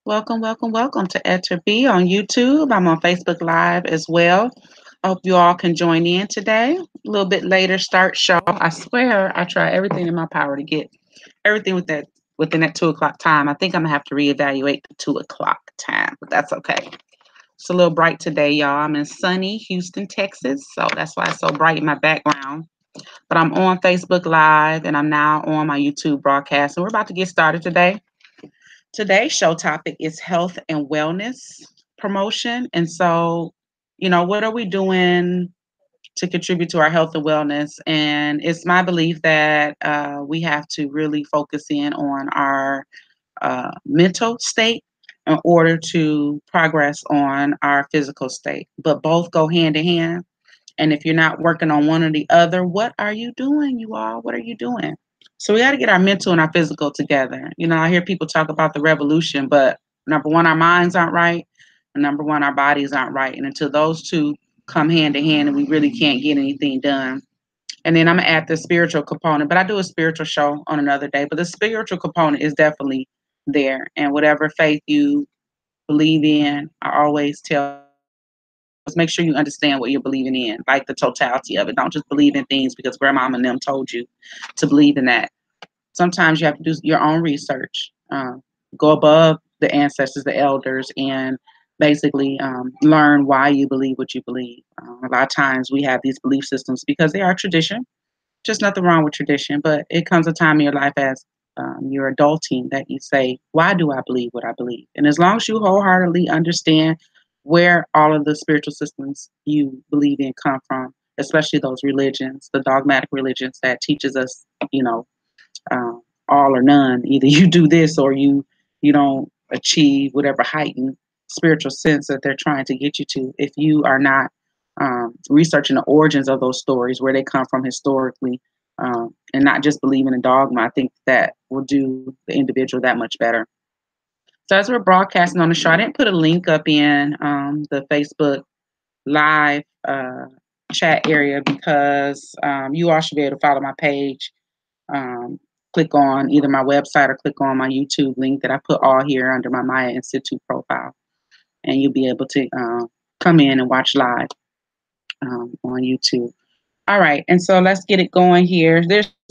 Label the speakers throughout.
Speaker 1: Welcome, welcome, welcome to Ep2 on YouTube. I'm on Facebook Live as well. I hope you all can join in today. A little bit later start show. I swear I try everything in my power to get everything within that 2 o'clock time. I think I'm gonna have to reevaluate the 2 o'clock time, but that's okay. It's a little bright today, y'all. I'm in sunny Houston, Texas, so that's why it's so bright in my background. But I'm on Facebook Live and I'm now on my YouTube broadcast, and we're about to get started today. Today's show topic is health and wellness promotion. And so, what are we doing to contribute to our health and wellness? And it's my belief that we have to really focus in on our mental state in order to progress on our physical state. But both go hand in hand. And if you're not working on one or the other, what are you doing, you all? What are you doing? So we got to get our mental and our physical together. I hear people talk about the revolution, but number one, our minds aren't right. And number one, our bodies aren't right. And until those two come hand in hand, and we really can't get anything done. And then I'm going to add the spiritual component, but I do a spiritual show on another day. But the spiritual component is definitely there. And whatever faith you believe in, I always tell just make sure you understand what you're believing in, like the totality of it. Don't just believe in things because grandma and them told you to believe in that. Sometimes you have to do your own research, go above the ancestors, the elders, and basically learn why you believe what you believe. A lot of times we have these belief systems because they are tradition. Just nothing wrong with tradition, but it comes a time in your life as you're adulting that you say, why do I believe what I believe? And as long as you wholeheartedly understand where all of the spiritual systems you believe in come from, especially those religions, the dogmatic religions that teaches us, you know, all or none. Either you do this or you don't achieve whatever heightened spiritual sense that they're trying to get you to. If you are not researching the origins of those stories, where they come from historically, and not just believing in dogma, I think that will do the individual that much better. So as we're broadcasting on the show, I didn't put a link up in the Facebook live chat area because you all should be able to follow my page. Click on either my website or click on my YouTube link that I put all here under my Maya Institute profile, and you'll be able to come in and watch live on YouTube. All right, and so let's get it going here.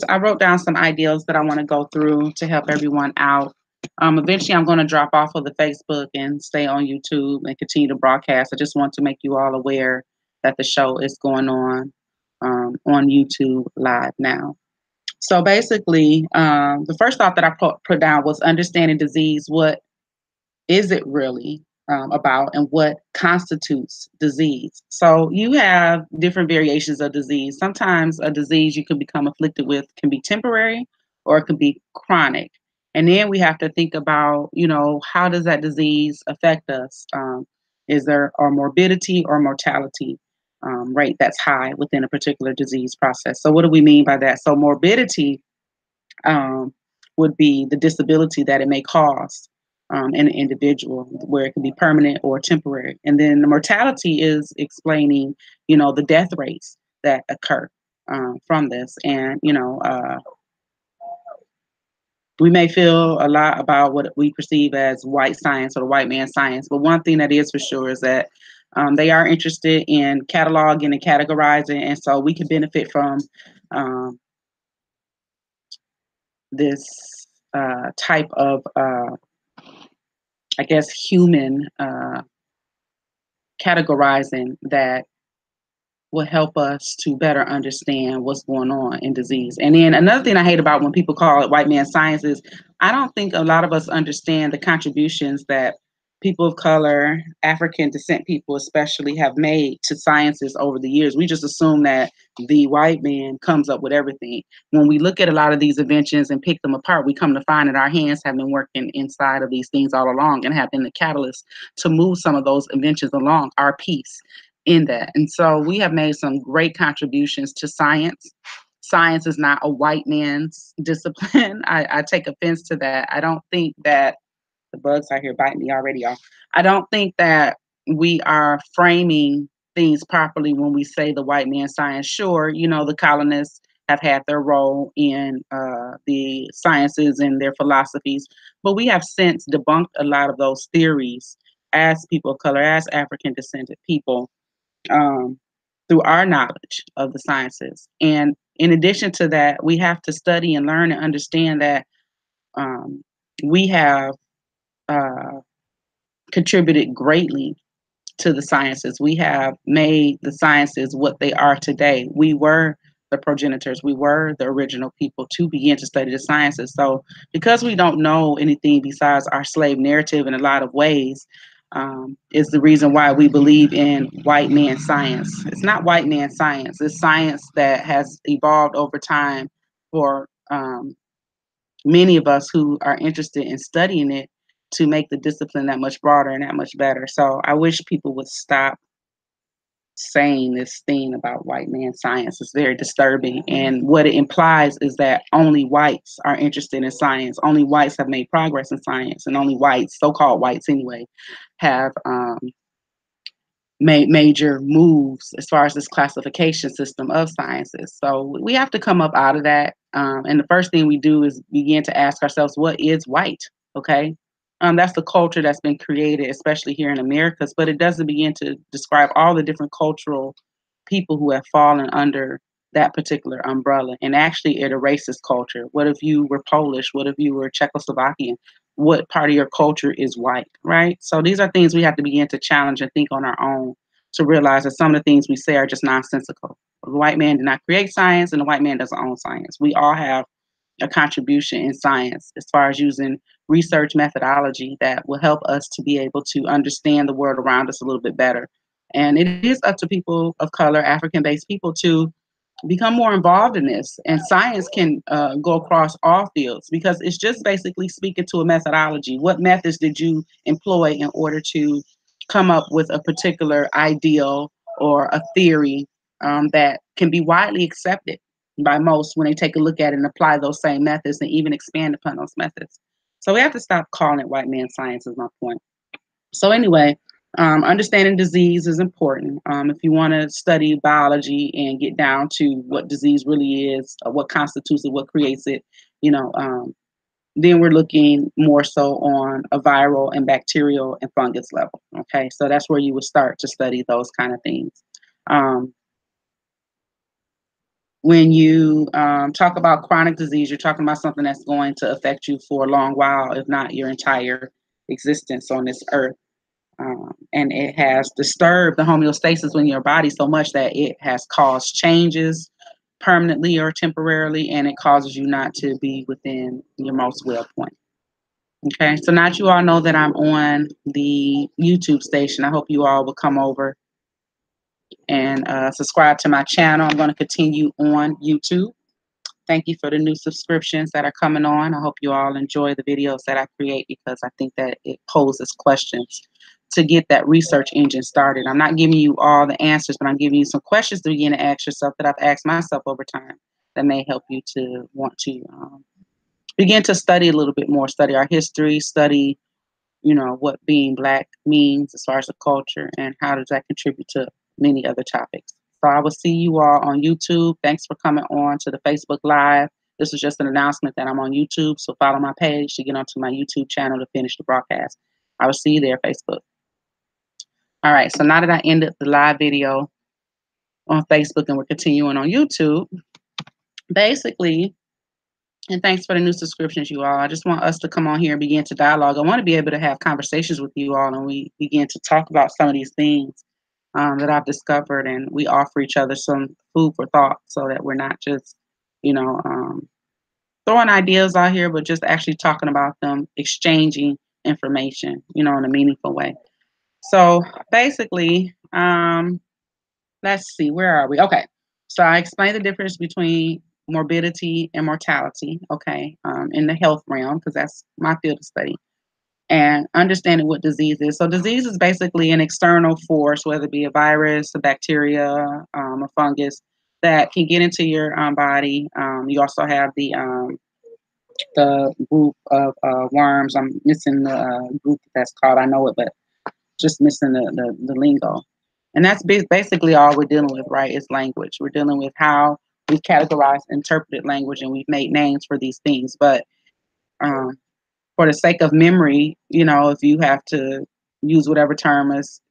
Speaker 1: I wrote down some ideas that I want to go through to help everyone out. Eventually, I'm going to drop off of the Facebook and stay on YouTube and continue to broadcast. I just want to make you all aware that the show is going on YouTube live now. So basically, the first thought that I put down was understanding disease. What is it really about, and what constitutes disease? So you have different variations of disease. Sometimes a disease you can become afflicted with can be temporary or it can be chronic. And then we have to think about, how does that disease affect us? Is there a morbidity or mortality rate that's high within a particular disease process? So what do we mean by that? So morbidity um, would be the disability that it may cause in an individual, where it can be permanent or temporary. And then the mortality is explaining, the death rates that occur from this. And, we may feel a lot about what we perceive as white science or the white man science, but one thing that is for sure is that they are interested in cataloging and categorizing, and so we can benefit from um, this type of, I guess, human categorizing that will help us to better understand what's going on in disease. And then another thing I hate about when people call it white man science is I don't think a lot of us understand the contributions that people of color, African descent people especially, have made to sciences over the years. We just assume that the white man comes up with everything. When we look at a lot of these inventions and pick them apart, we come to find that our hands have been working inside of these things all along and have been the catalyst to move some of those inventions along, our piece in that. And so we have made some great contributions to science. Science is not a white man's discipline. I take offense to that. I don't think that the bugs out here biting me already, y'all. I don't think that we are framing things properly when we say the white man science. Sure, the colonists have had their role in the sciences and their philosophies. But we have since debunked a lot of those theories as people of color, as African descended people, um, through our knowledge of the sciences. And in addition to that, we have to study and learn and understand that we have uh, contributed greatly to the sciences. We have made the sciences what they are today. We were the progenitors. We were the original people to begin to study the sciences. So because we don't know anything besides our slave narrative in a lot of ways, is the reason why we believe in white man science. It's not white man science. It's science that has evolved over time for many of us who are interested in studying it to make the discipline that much broader and that much better. So I wish people would stop saying this thing about white man science. Is very disturbing. And what it implies is that only whites are interested in science. Only whites have made progress in science, and only whites, so-called whites anyway, have made major moves as far as this classification system of sciences. So we have to come up out of that. And the first thing we do is begin to ask ourselves, what is white? Okay. That's the culture that's been created, especially here in Americas, but it doesn't begin to describe all the different cultural people who have fallen under that particular umbrella. And actually, it erases culture. What if you were Polish? What if you were Czechoslovakian? What part of your culture is white, right? So these are things we have to begin to challenge and think on our own to realize that some of the things we say are just nonsensical. The white man did not create science, and the white man doesn't own science. We all have a contribution in science as far as using research methodology that will help us to be able to understand the world around us a little bit better. And it is up to people of color, African-based people, to become more involved in this. And science can go across all fields because it's just basically speaking to a methodology. What methods did you employ in order to come up with a particular ideal or a theory that can be widely accepted by most when they take a look at it and apply those same methods and even expand upon those methods? So we have to stop calling it white man science, is my point. So anyway, understanding disease is important. If you want to study biology and get down to what disease really is, what constitutes it, what creates it, you know, then we're looking more so on a viral and bacterial and fungus level. Okay, so that's where you would start to study those kind of things. When you talk about chronic disease, you're talking about something that's going to affect you for a long while, if not your entire existence on this earth. And it has disturbed the homeostasis in your body so much that it has caused changes permanently or temporarily, and it causes you not to be within your most well point. Okay, so now that you all know that I'm on the YouTube station, I hope you all will come over and subscribe to my channel. I'm going to continue on YouTube. Thank you for the new subscriptions that are coming on. I hope you all enjoy the videos that I create because I think that it poses questions to get that research engine started. I'm not giving you all the answers, but I'm giving you some questions to begin to ask yourself that I've asked myself over time that may help you to want to begin to study a little bit more, study our history, study, what being Black means as far as the culture and how does that contribute to many other topics. So I will see you all on YouTube. Thanks for coming on to the Facebook Live. This is just an announcement that I'm on YouTube, so follow my page to get onto my YouTube channel to finish the broadcast. I will see you there, Facebook. All right, so now that I ended the live video on Facebook and we're continuing on YouTube, basically, and thanks for the new subscriptions, you all. I just want us to come on here and begin to dialogue. I want to be able to have conversations with you all and we begin to talk about some of these things that I've discovered, and we offer each other some food for thought so that we're not just, throwing ideas out here, but just actually talking about them, exchanging information, in a meaningful way. So basically, let's see, where are we? Okay. So I explained the difference between morbidity and mortality, okay, in the health realm, because that's my field of study, and understanding what disease is. So disease is basically an external force, whether it be a virus, a bacteria, a fungus, that can get into your body. You also have the group of worms. I'm missing the group that's called, I know it, but just missing the lingo. And that's basically all we're dealing with, right? Is language. We're dealing with how we've categorized interpreted language and we've made names for these things. But um, for the sake of memory, if you have to use whatever term is,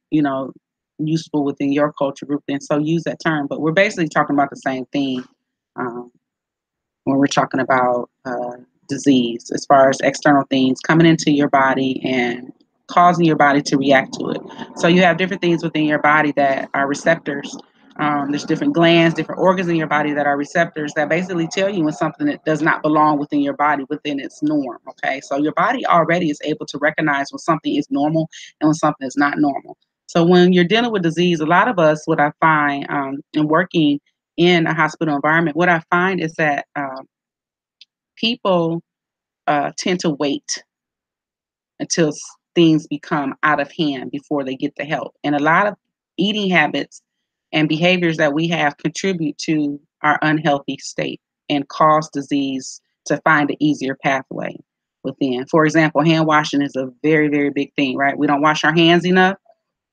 Speaker 1: useful within your culture group, then so use that term. But we're basically talking about the same thing. Um, when we're talking about disease, as far as external things coming into your body and causing your body to react to it. So you have different things within your body that are receptors. There's different glands, different organs in your body that are receptors that basically tell you when something that does not belong within your body, within its norm. Okay, so your body already is able to recognize when something is normal and when something is not normal. So when you're dealing with disease, a lot of us, what I find in working in a hospital environment, what I find is that people tend to wait until things become out of hand before they get the help. And a lot of eating habits and behaviors that we have contribute to our unhealthy state and cause disease to find an easier pathway within. For example, hand washing is a very, very big thing, right? We don't wash our hands enough.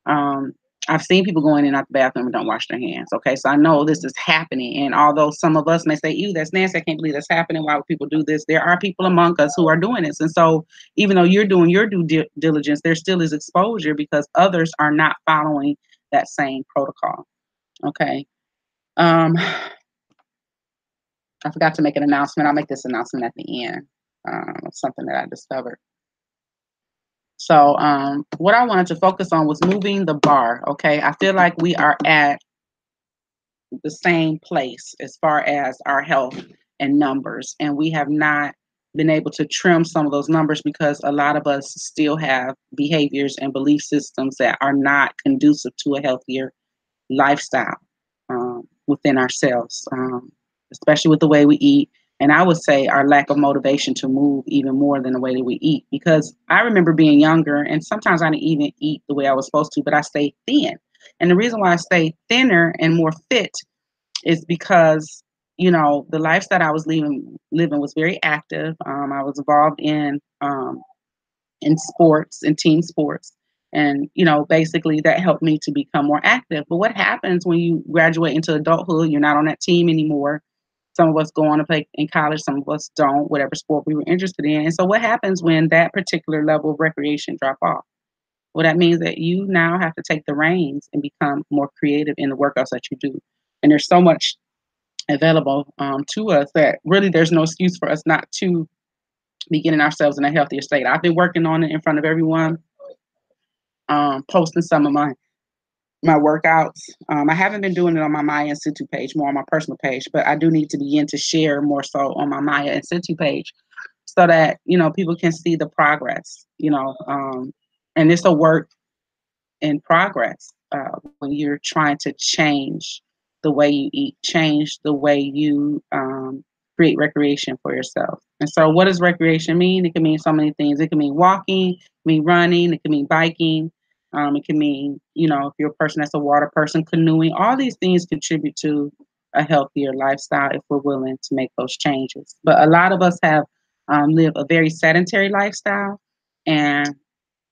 Speaker 1: Um, I've seen people going in and out the bathroom and don't wash their hands. Okay, so I know this is happening. And although some of us may say, ew, that's nasty, I can't believe that's happening. Why would people do this? There are people among us who are doing this. And so even though you're doing your due diligence, there still is exposure because others are not following that same protocol. Okay. I forgot to make an announcement. I'll make this announcement at the end of something that I discovered. So what I wanted to focus on was moving the bar. Okay. I feel like we are at the same place as far as our health and numbers. And we have not been able to trim some of those numbers because a lot of us still have behaviors and belief systems that are not conducive to a healthier lifestyle within ourselves, especially with the way we eat. And I would say our lack of motivation to move even more than the way that we eat. Because I remember being younger and sometimes I didn't even eat the way I was supposed to, but I stayed thin. And the reason why I stayed thinner and more fit is because the lifestyle I was living was very active. I was involved in sports and team sports, and basically that helped me to become more active. But what happens when you graduate into adulthood? You're not on that team anymore. Some of us go on to play in college, some of us don't, whatever sport we were interested in. And so what happens when that particular level of recreation drop off? Well, that means that you now have to take the reins and become more creative in the workouts that you do. And there's so much available to us that really there's no excuse for us not to be getting ourselves in a healthier state. I've been working on it in front of everyone, posting some of my workouts. I haven't been doing it on my Maya Institute page, more on my personal page, but I do need to begin to share more so on my Maya Institute page so that people can see the progress. And it's a work in progress when you're trying to change the way you eat, change the way you create recreation for yourself. And so, what does recreation mean? It can mean so many things. It can mean walking, it can mean running, it can mean biking. It can mean, if you're a person that's a water person, canoeing. All these things contribute to a healthier lifestyle if we're willing to make those changes. But a lot of us have lived a very sedentary lifestyle, and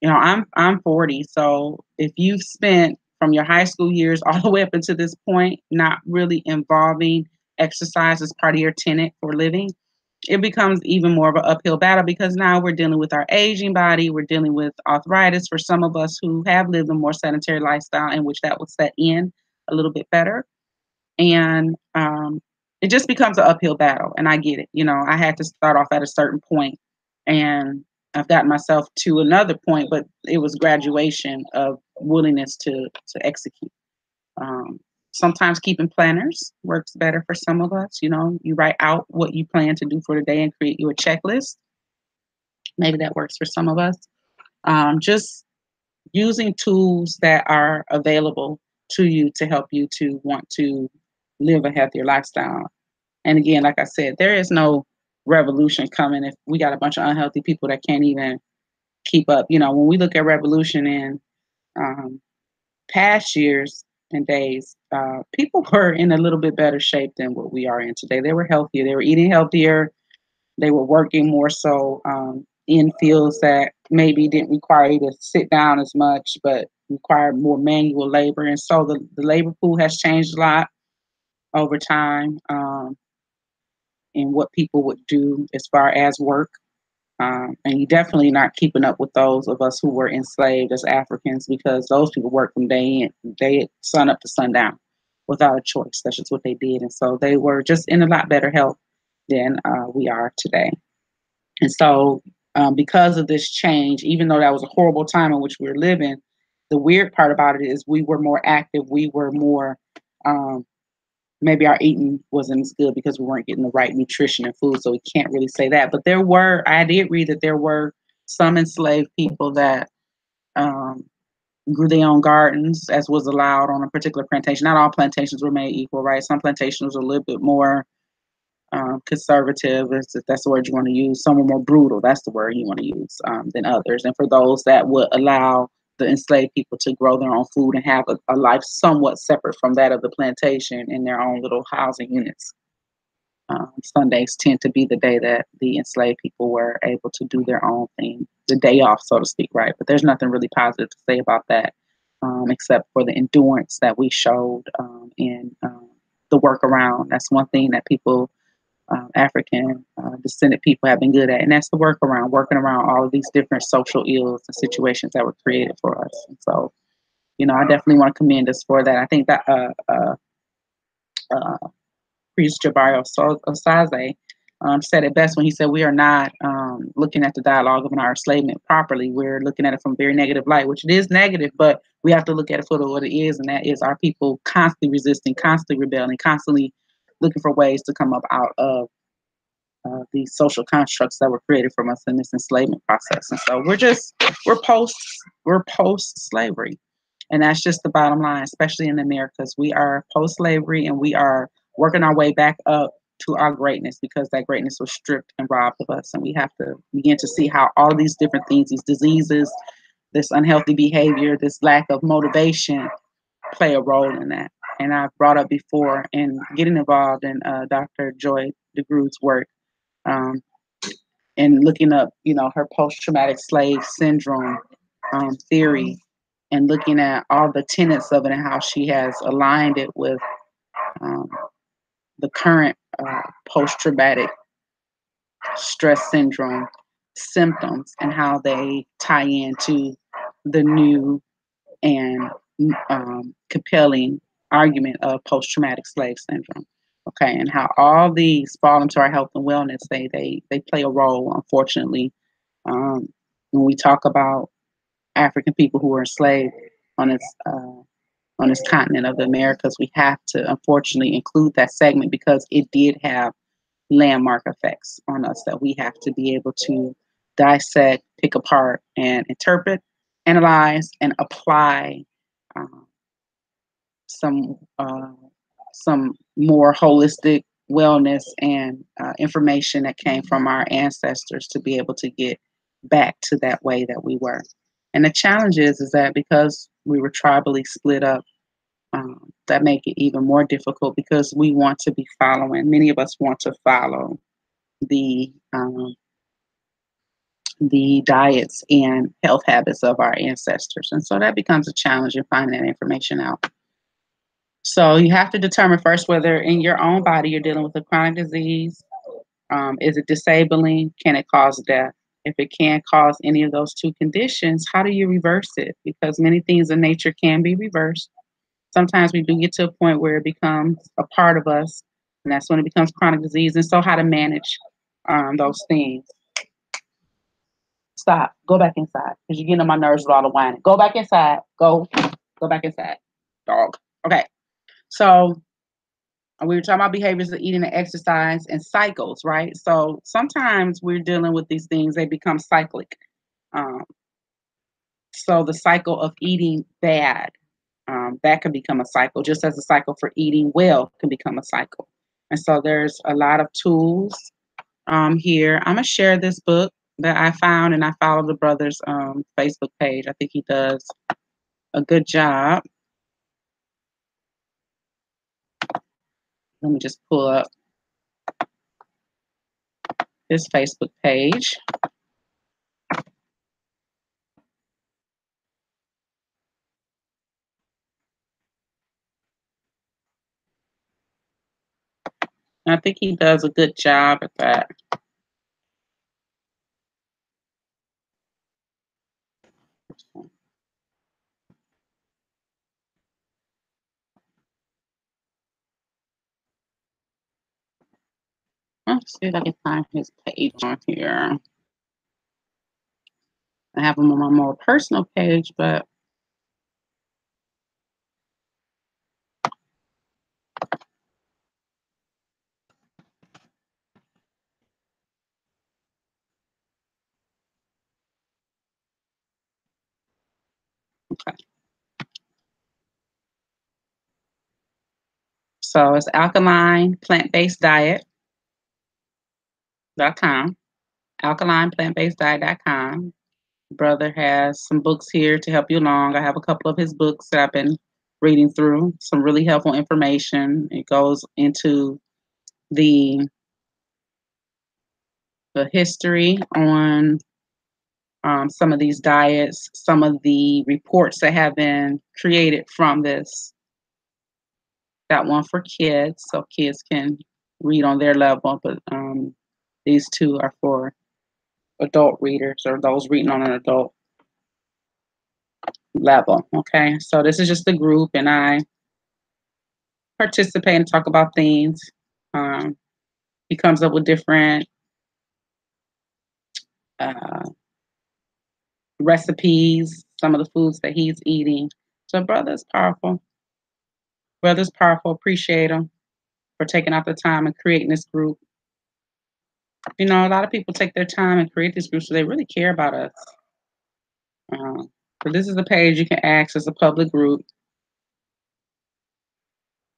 Speaker 1: I'm 40, so if you've spent from your high school years all the way up until this point not really involving exercise as part of your tenet for living, it becomes even more of an uphill battle because now we're dealing with our aging body, we're dealing with arthritis for some of us who have lived a more sedentary lifestyle in which that would set in a little bit better. And it just becomes an uphill battle. And I get it. I had to start off at a certain point, and I've gotten myself to another point, but it was graduation of willingness to execute. Um, Sometimes keeping planners works better for some of us. You write out what you plan to do for the day and create you a checklist. Maybe that works for some of us. Just using tools that are available to you to help you to want to live a healthier lifestyle. And again, like I said, there is no revolution coming if we got a bunch of unhealthy people that can't even keep up. When we look at revolution in um, past years and days, people were in a little bit better shape than what we are in today. They were healthier. They were eating healthier. They were working more so in fields that maybe didn't require you to sit down as much, but required more manual labor. And so the labor pool has changed a lot. over time, and what people would do as far as work. And you're definitely not keeping up with those of us who were enslaved as Africans, because those people worked from day sun up to sundown without a choice. That's just what they did. And so they were just in a lot better health than we are today. And so, because of this change, even though that was a horrible time in which we were living, the weird part about it is we were more active. We were more, um, maybe our eating wasn't as good because we weren't getting the right nutrition and food. So we can't really say that. But I did read that there were some enslaved people that um, grew their own gardens, as was allowed on a particular plantation. Not all plantations were made equal, right? Some plantations were a little bit more conservative, if that's the word you want to use. Some were more brutal, that's the word you want to use, than others. And for those that would allow the enslaved people to grow their own food and have a life somewhat separate from that of the plantation in their own little housing units. Sundays tend to be the day that the enslaved people were able to do their own thing, the day off, so to speak, right? But there's nothing really positive to say about that, except for the endurance that we showed in the workaround. That's one thing that people, African descended people, have been good at, and that's the workaround, working around all of these different social ills and situations that were created for us. And so, I definitely want to commend us for that. I think that uh, Priest Jabari Osaze said it best when he said, "We are not looking at the dialogue of our enslavement properly. We're looking at it from a very negative light, which it is negative, but we have to look at it for what it is, and that is our people constantly resisting, constantly rebelling, constantly looking for ways to come up out of these social constructs that were created from us in this enslavement process." And so we're post we're post slavery, and that's just the bottom line. Especially in the Americas, we are post slavery, and we are working our way back up to our greatness, because that greatness was stripped and robbed of us. And we have to begin to see how all these different things, these diseases, this unhealthy behavior, this lack of motivation, play a role in that. And I've brought up before, in getting involved in Dr. Joy DeGroote's work, um, and looking up, her post-traumatic slave syndrome theory, and looking at all the tenets of it and how she has aligned it with um, the current post-traumatic stress syndrome symptoms, and how they tie into the new and compelling argument of post-traumatic slave syndrome. Okay, and how all these fall into our health and wellness. They play a role, unfortunately, when we talk about African people who were enslaved on this continent of the Americas. We have to unfortunately include that segment, because it did have landmark effects on us that we have to be able to dissect, pick apart, and interpret, analyze, and apply um, some some more holistic wellness and information that came from our ancestors, to be able to get back to that way that we were. And the challenge is that because we were tribally split up, that make it even more difficult, because we want to be following. Many of us want to follow the diets and health habits of our ancestors, and so that becomes a challenge in finding that information out. So you have to determine first whether in your own body you're dealing with a chronic disease. Is it disabling? Can it cause death? If it can cause any of those two conditions, how do you reverse it? Because many things in nature can be reversed. Sometimes we do get to a point where it becomes a part of us, and that's when it becomes chronic disease. And so, how to manage those things. Stop. Go back inside, because you're getting on my nerves with all the whining. Go back inside. Go back inside. Dog. Okay. So we were talking about behaviors of eating and exercise and cycles, right? So sometimes we're dealing with these things, they become cyclic. Um, so the cycle of eating bad, that can become a cycle, just as a cycle for eating well can become a cycle. And so there's a lot of tools here. I'm going to share this book that I found, and I follow the brother's Facebook page. I think he does a good job. Let me just pull up his Facebook page. I think he does a good job at that. Let's see if I can find his page on here. I have him on my more personal page, but okay. So it's alkaline plant-based diet.com. Alkaline plant-based diet.com. Brother has some books here to help you along. I have a couple of his books that I've been reading through, some really helpful information. It goes into the history on some of these diets, some of the reports that have been created from this. Got one for kids, so kids can read on their level, but these two are for adult readers or those reading on an adult level. Okay, so this is just a group, and I participate and talk about things. Um, he comes up with different uh, recipes, some of the foods that he's eating. So, brother's powerful. Brother's powerful. Appreciate him for taking out the time and creating this group. You know, a lot of people take their time and create this group, so they really care about us. So this is a page you can access, a public group.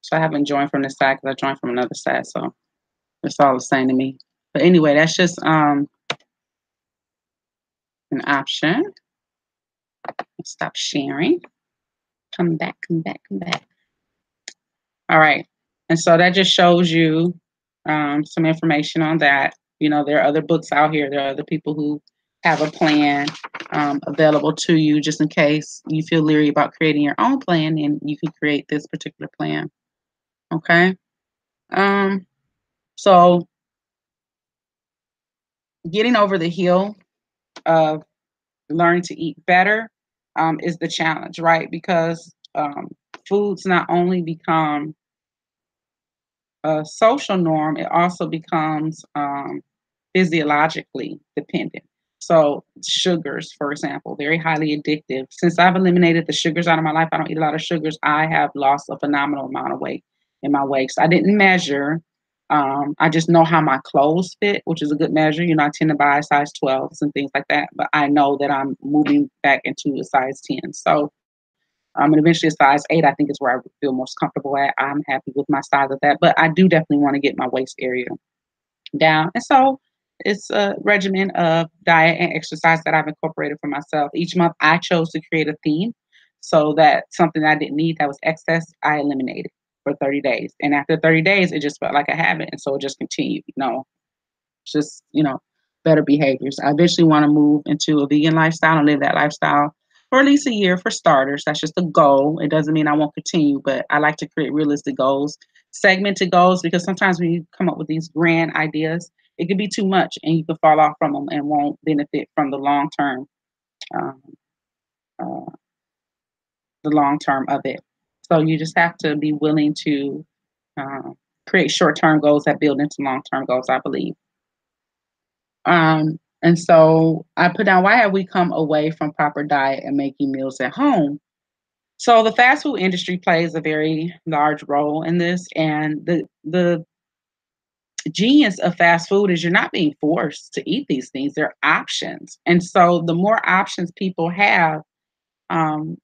Speaker 1: So I haven't joined from this side because I joined from another side, so it's all the same to me. But anyway, that's just an option. Stop sharing. Come back, come back, come back. All right. And so that just shows you some information on that. You know, there are other books out here. There are other people who have a plan available to you just in case you feel leery about creating your own plan, and you can create this particular plan. Okay. So getting over the hill of learning to eat better is the challenge, right? Because foods not only become a social norm, it also becomes physiologically dependent. So, sugars, for example, very highly addictive. Since I've eliminated the sugars out of my life, I don't eat a lot of sugars. I have lost a phenomenal amount of weight in my waist. I didn't measure. I just know how my clothes fit, which is a good measure. You know, I tend to buy size 12s and things like that, but I know that I'm moving back into a size 10. So, and eventually a size 8, I think is where I feel most comfortable at. I'm happy with my size of that, but I do definitely want to get my waist area down. And so it's a regimen of diet and exercise that I've incorporated for myself. Each month I chose to create a theme so that something I didn't need that was excess, I eliminated for 30 days. And after 30 days, it just felt like a habit. And so it just continued, just, better behaviors. I eventually want to move into a vegan lifestyle and live that lifestyle for at least a year for starters. That's just a goal. It doesn't mean I won't continue, but I like to create realistic goals, segmented goals, because sometimes when you come up with these grand ideas, it can be too much and you can fall off from them and won't benefit from um, uh, the long term of it. So you just have to be willing to uh, create short term goals that build into long term goals, I believe. And so I put down, why have we come away from proper diet and making meals at home? So the fast food industry plays a very large role in this. And the genius of fast food is you're not being forced to eat these things. They're options. And so the more options people have, um,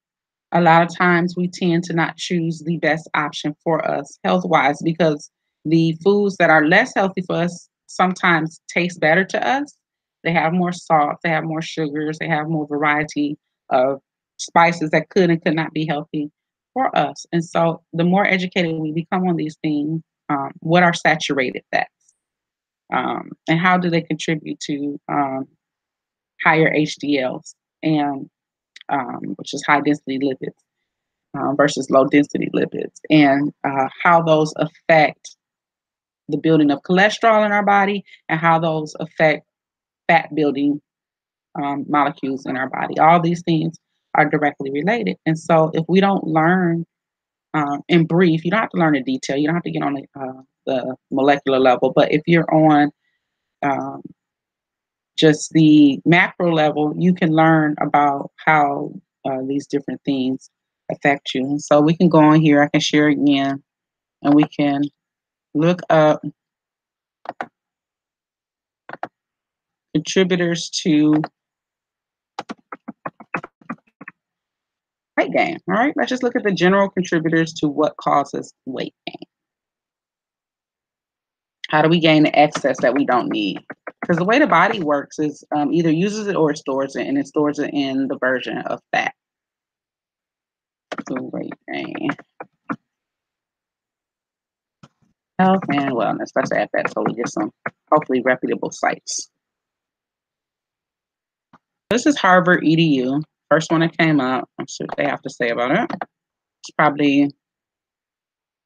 Speaker 1: a lot of times we tend to not choose the best option for us health wise because the foods that are less healthy for us sometimes taste better to us. They have more salt, they have more sugars, they have more variety of spices that could and could not be healthy for us. And so the more educated we become on these things, what are saturated fats? And how do they contribute to higher HDLs and which is high density lipids versus low density lipids, and how those affect the building of cholesterol in our body and how those affect fat building molecules in our body. All these things are directly related. And so if we don't learn in brief, you don't have to learn in detail, you don't have to get on the molecular level, but if you're on um, just the macro level, you can learn about how these different things affect you. And so we can go on here, I can share again, and we can look up contributors to weight gain. All right, let's just look at the general contributors to what causes weight gain. How do we gain the excess that we don't need? Because the way the body works is either uses it or it stores it, and it stores it in the version of fat. So weight gain, health and wellness. Let's add that so we get some hopefully reputable sites. This is Harvard EDU. First one that came up. Let's see what they have to say about it. It's probably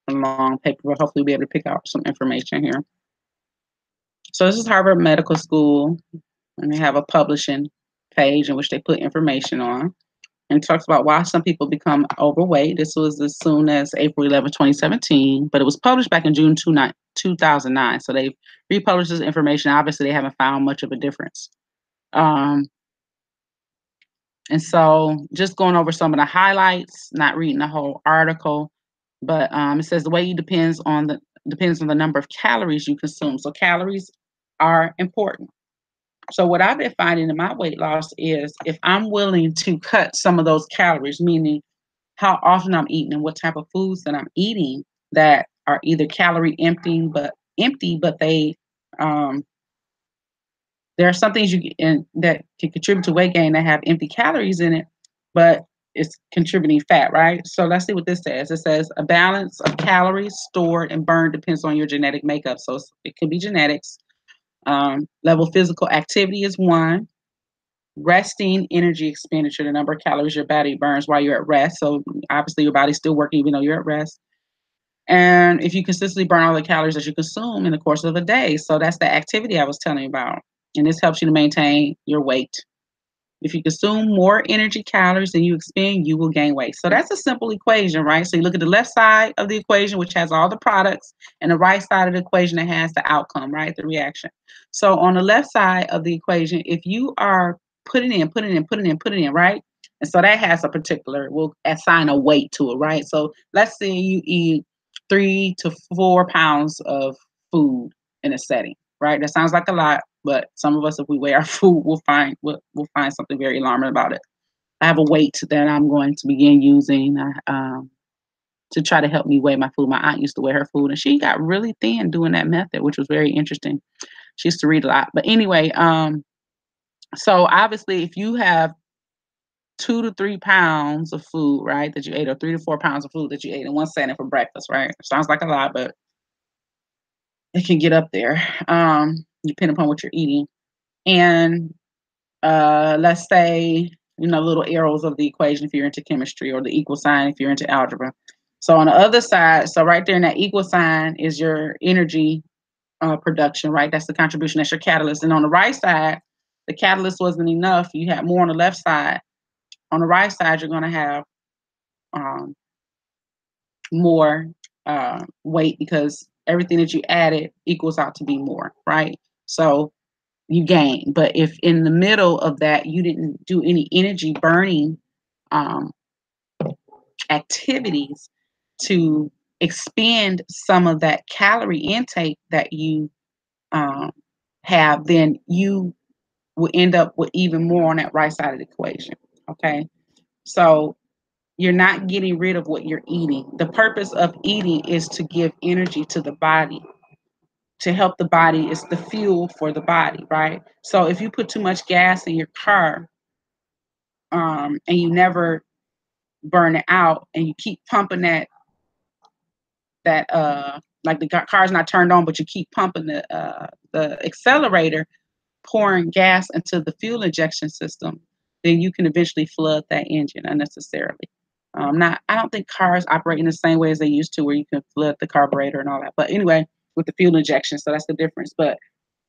Speaker 1: a long paper, but hopefully we'll be able to pick out some information here. So this is Harvard Medical School, and they have a publishing page in which they put information on. And talks about why some people become overweight. This was as soon as April 11, 2017, but it was published back in June 2009. So they've republished this information. Obviously, they haven't found much of a difference. And so just going over some of the highlights, not reading the whole article, but it says the weight depends on the number of calories you consume. So calories are important. So what I've been finding in my weight loss is if I'm willing to cut some of those calories, meaning how often I'm eating and what type of foods that I'm eating that are either calorie empty, but they there are some things that can contribute to weight gain that have empty calories in it, but it's contributing fat, right? So let's see what this says. It says a balance of calories stored and burned depends on your genetic makeup. So it could be genetics. Level of physical activity is one. Resting energy expenditure, the number of calories your body burns while you're at rest. So obviously your body's still working even though you're at rest. And if you consistently burn all the calories that you consume in the course of a day. So that's the activity I was telling you about. And this helps you to maintain your weight. If you consume more energy calories than you expend, you will gain weight. So that's a simple equation, right? So you look at the left side of the equation, which has all the products, and the right side of the equation that has the outcome, right? The reaction. So on the left side of the equation, if you are putting in, right? And so that has a particular, we'll assign a weight to it, right? So let's say you eat 3 to 4 pounds of food in a setting, right? That sounds like a lot, but some of us, if we weigh our food, we'll find something very alarming about it. I have a weight that I'm going to begin using to try to help me weigh my food. My aunt used to weigh her food, and she got really thin doing that method, which was very interesting. She used to read a lot. But anyway, so obviously, if you have 2 to 3 pounds of food, right, that you ate, or 3 to 4 pounds of food that you ate in one setting for breakfast, right? Sounds like a lot, but it can get up there, depending upon what you're eating. And let's say, little arrows of the equation if you're into chemistry, or the equal sign if you're into algebra. So on the other side, so right there in that equal sign is your energy production, right? That's the contribution, that's your catalyst. And on the right side, the catalyst wasn't enough. You had more on the left side. On the right side, you're going to have more weight because everything that you added equals out to be more, right? So you gain. But if in the middle of that you didn't do any energy burning activities to expend some of that calorie intake that you have, then you will end up with even more on that right side of the equation. Okay. So you're not getting rid of what you're eating. The purpose of eating is to give energy to the body, to help the body. It's the fuel for the body, right? So if you put too much gas in your car, and you never burn it out, and you keep pumping like the car's not turned on, but you keep pumping the accelerator, pouring gas into the fuel injection system, then you can eventually flood that engine unnecessarily. I don't think cars operate in the same way as they used to, where you can flood the carburetor and all that. But anyway, with the fuel injection. So that's the difference. But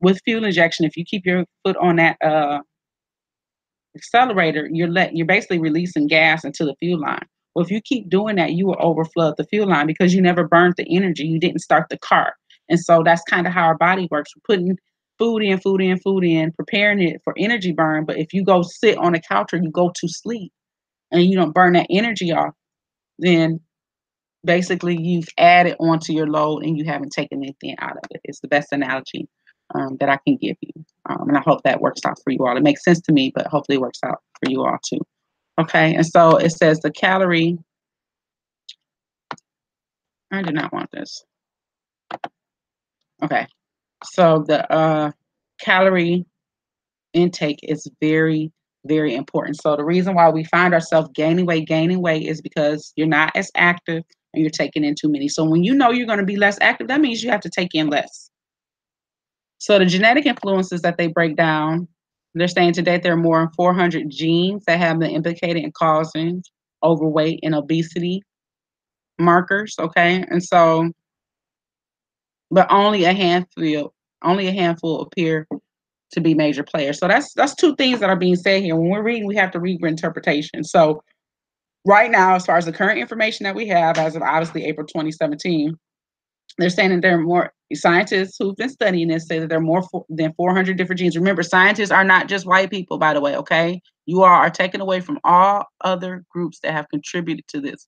Speaker 1: with fuel injection, if you keep your foot on that accelerator, you're basically releasing gas into the fuel line. Well, if you keep doing that, you will overflood the fuel line because you never burned the energy. You didn't start the car. And so that's kind of how our body works. We're putting food in, preparing it for energy burn. But if you go sit on a couch or you go to sleep and you don't burn that energy off, then basically you've added onto your load and you haven't taken anything out of it. It's the best analogy that I can give you. And I hope that works out for you all. It makes sense to me, but hopefully it works out for you all too. Okay, and so it says the calorie. I do not want this. Okay, so the calorie intake is very, very important. So the reason why we find ourselves gaining weight is because you're not as active and you're taking in too many. So when you know you're going to be less active, that means you have to take in less. So the genetic influences that they break down, they're saying today there are more than 400 genes that have been implicated in causing overweight and obesity markers. Okay, and so, but only a handful appear to be major players. So that's two things that are being said here. When we're reading, we have to read with interpretation. So right now, as far as the current information that we have, as of obviously April 2017, they're saying that there are more scientists who've been studying this say that there are more than 400 different genes. Remember, scientists are not just white people, by the way, okay? You all are taken away from all other groups that have contributed to this.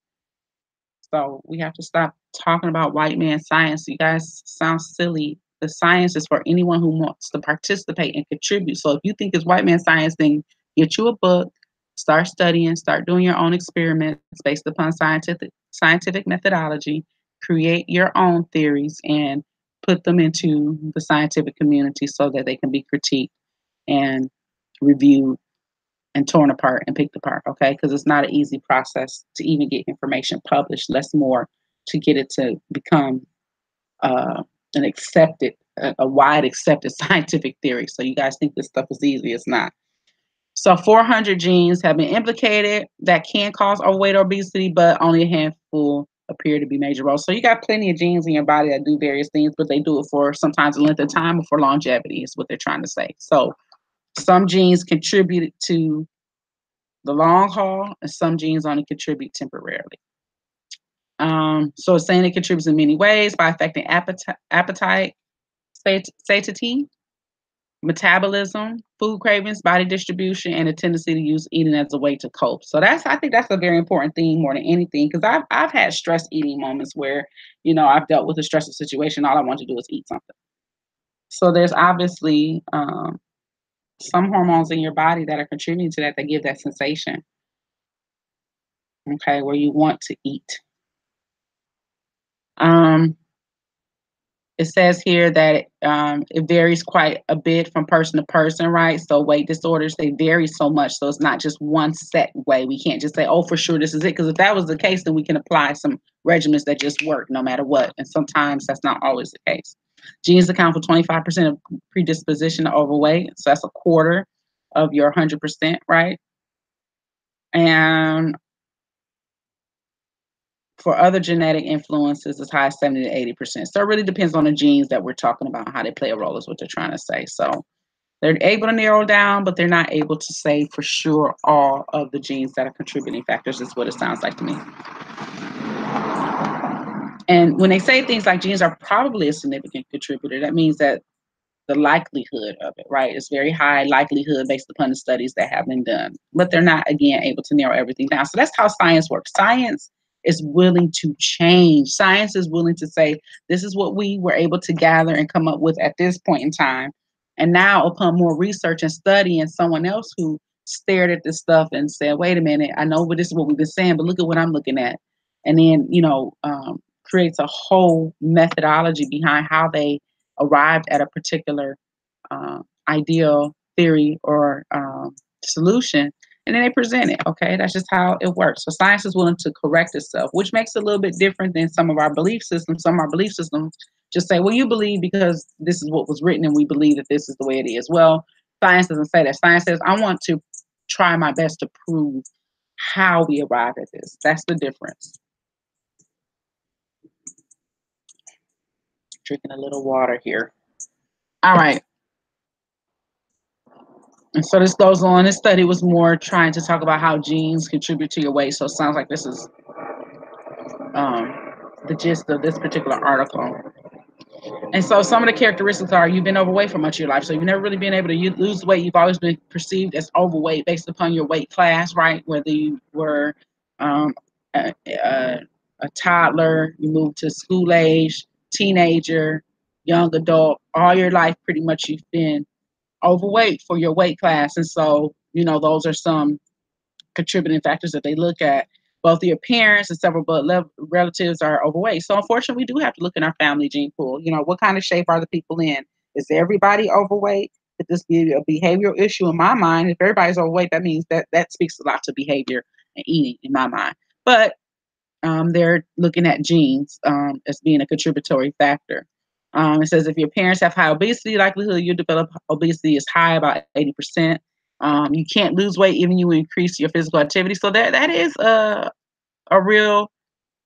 Speaker 1: So we have to stop talking about white man science. You guys sound silly. The science is for anyone who wants to participate and contribute. So if you think it's white man science, then get you a book, start studying, start doing your own experiments based upon scientific methodology, create your own theories and put them into the scientific community so that they can be critiqued and reviewed and torn apart and picked apart, okay? Because it's not an easy process to even get information published, less more to get it to become an accepted, a wide accepted scientific theory. So you guys think this stuff is easy, it's not. So 400 genes have been implicated that can cause overweight or obesity, but only a handful appear to be major roles. So you got plenty of genes in your body that do various things, but they do it for sometimes a length of time or for longevity is what they're trying to say. So some genes contribute to the long haul, and some genes only contribute temporarily. So it's saying it contributes in many ways by affecting appetite, satiety, metabolism, food cravings, body distribution, and a tendency to use eating as a way to cope. So I think that's a very important thing more than anything, because I've had stress eating moments where, I've dealt with a stressful situation. All I want to do is eat something. So there's obviously some hormones in your body that are contributing to that give that sensation. Okay, where you want to eat. It says here that it varies quite a bit from person to person, right? So weight disorders, they vary so much. So it's not just one set way. We can't just say, oh, for sure, this is it. Because if that was the case, then we can apply some regimens that just work no matter what. And sometimes that's not always the case. Genes account for 25% of predisposition to overweight. So that's a quarter of your 100%, right? And for other genetic influences, as high as 70 to 80%. So it really depends on the genes that we're talking about, how they play a role is what they're trying to say. So they're able to narrow down, but they're not able to say for sure all of the genes that are contributing factors is what it sounds like to me. And when they say things like genes are probably a significant contributor, that means that the likelihood of it, right? It's very high likelihood based upon the studies that have been done, but they're not, again, able to narrow everything down. So that's how science works. Science is willing to change. Science is willing to say, this is what we were able to gather and come up with at this point in time. And now upon more research and study and someone else who stared at this stuff and said, wait a minute, I know this is what we've been saying, but look at what I'm looking at. And then, creates a whole methodology behind how they arrived at a particular ideal theory or solution, and then they present it. Okay, that's just how it works. So science is willing to correct itself, which makes it a little bit different than some of our belief systems. Some of our belief systems just say, well, you believe because this is what was written and we believe that this is the way it is. Well, science doesn't say that. Science says, I want to try my best to prove how we arrived at this. That's the difference. Drinking a little water here. All right. And so this goes on. This study was more trying to talk about how genes contribute to your weight. So it sounds like this is the gist of this particular article. And so some of the characteristics are you've been overweight for much of your life. So you've never really been able to lose weight. You've always been perceived as overweight based upon your weight class, right? Whether you were um, a, a toddler, you moved to school age, teenager, young adult, all your life pretty much you've been overweight for your weight class. And so, those are some contributing factors that they look at. Both your parents and several blood relatives are overweight. So unfortunately, we do have to look in our family gene pool. What kind of shape are the people in? Is everybody overweight? Could this be a behavioral issue in my mind? If everybody's overweight, that means that speaks a lot to behavior and eating in my mind. But they're looking at genes as being a contributory factor. It says if your parents have high obesity, likelihood you develop obesity is high, about 80%. You can't lose weight even you increase your physical activity. So that is a real